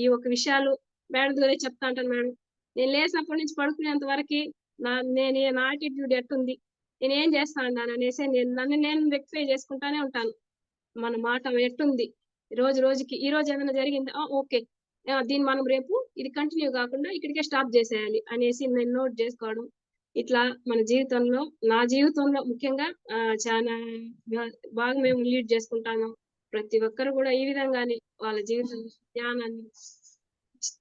ఈ ఒక విషయాలు మేడం దగ్గరే చెప్తా ఉంటాను. మేడం, నేను లేచినప్పటి నుంచి పడుకునేంత వరకు నా యాటిట్యూడ్ ఎట్టుంది, నేను ఏం చేస్తా ఉన్నాను అనేసి నన్ను నేను రెక్టిఫై చేసుకుంటానే ఉంటాను. మన మాట ఎట్టుంది, రోజుకి ఈ రోజు ఏదైనా జరిగింది, ఓకే, దీన్ని మనం రేపు ఇది కంటిన్యూ కాకుండా ఇక్కడికే స్టాప్ చేసేయాలి అనేసి నేను నోట్ చేసుకోవడం. ఇట్లా మన జీవితంలో, నా జీవితంలో ముఖ్యంగా చాలా బాగా మేము లీడ్ చేసుకుంటాము. ప్రతి ఒక్కరు కూడా ఈ విధంగానే వాళ్ళ జీవితం జ్ఞానాన్ని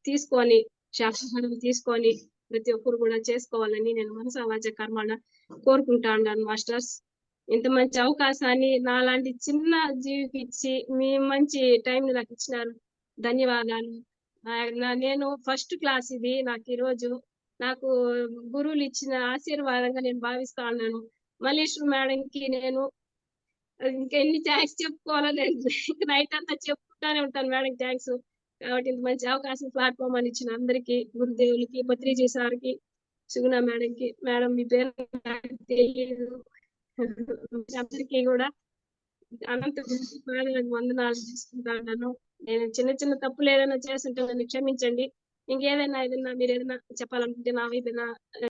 తీసుకొని, శాస్త్రం తీసుకొని ప్రతి ఒక్కరు కూడా చేసుకోవాలని నేను మనసా వాచ కర్మణ కోరుకుంటా ఉన్నాను. మాస్టర్స్, ఇంత మంచి అవకాశాన్ని నాలాంటి చిన్న జీవికి ఇచ్చి మీ మంచి టైం నాకు ఇచ్చినారు. ధన్యవాదాలు. నేను ఫస్ట్ క్లాస్ ఇది నాకు ఈరోజు. నాకు గురువులు ఇచ్చిన ఆశీర్వాదంగా నేను భావిస్తా ఉన్నాను. మల్లేశ్వరి మేడంకి నేను ఇంకా ఎన్ని థ్యాంక్స్ చెప్పుకోవాలో నేను నైట్ అంతా చెప్పుకుంటానే ఉంటాను మేడం థ్యాంక్స్. కాబట్టి ఇంత మంచి అవకాశం ప్లాట్ఫామ్ అని ఇచ్చిన అందరికీ, గురుదేవులకి, పత్రిజీ సార్కి, సుగుణ మేడంకి, మేడం మీ పేరు నాకు తెలియదు, అందరికీ కూడా అనంత వందనాలు చేసుకుంటాను. నేను చిన్న తప్పులు ఏదైనా చేస్తుంటే నన్ను క్షమించండి. ఇంకేదైనా మీరు ఏదైనా చెప్పాలనుకుంటే నా వైపు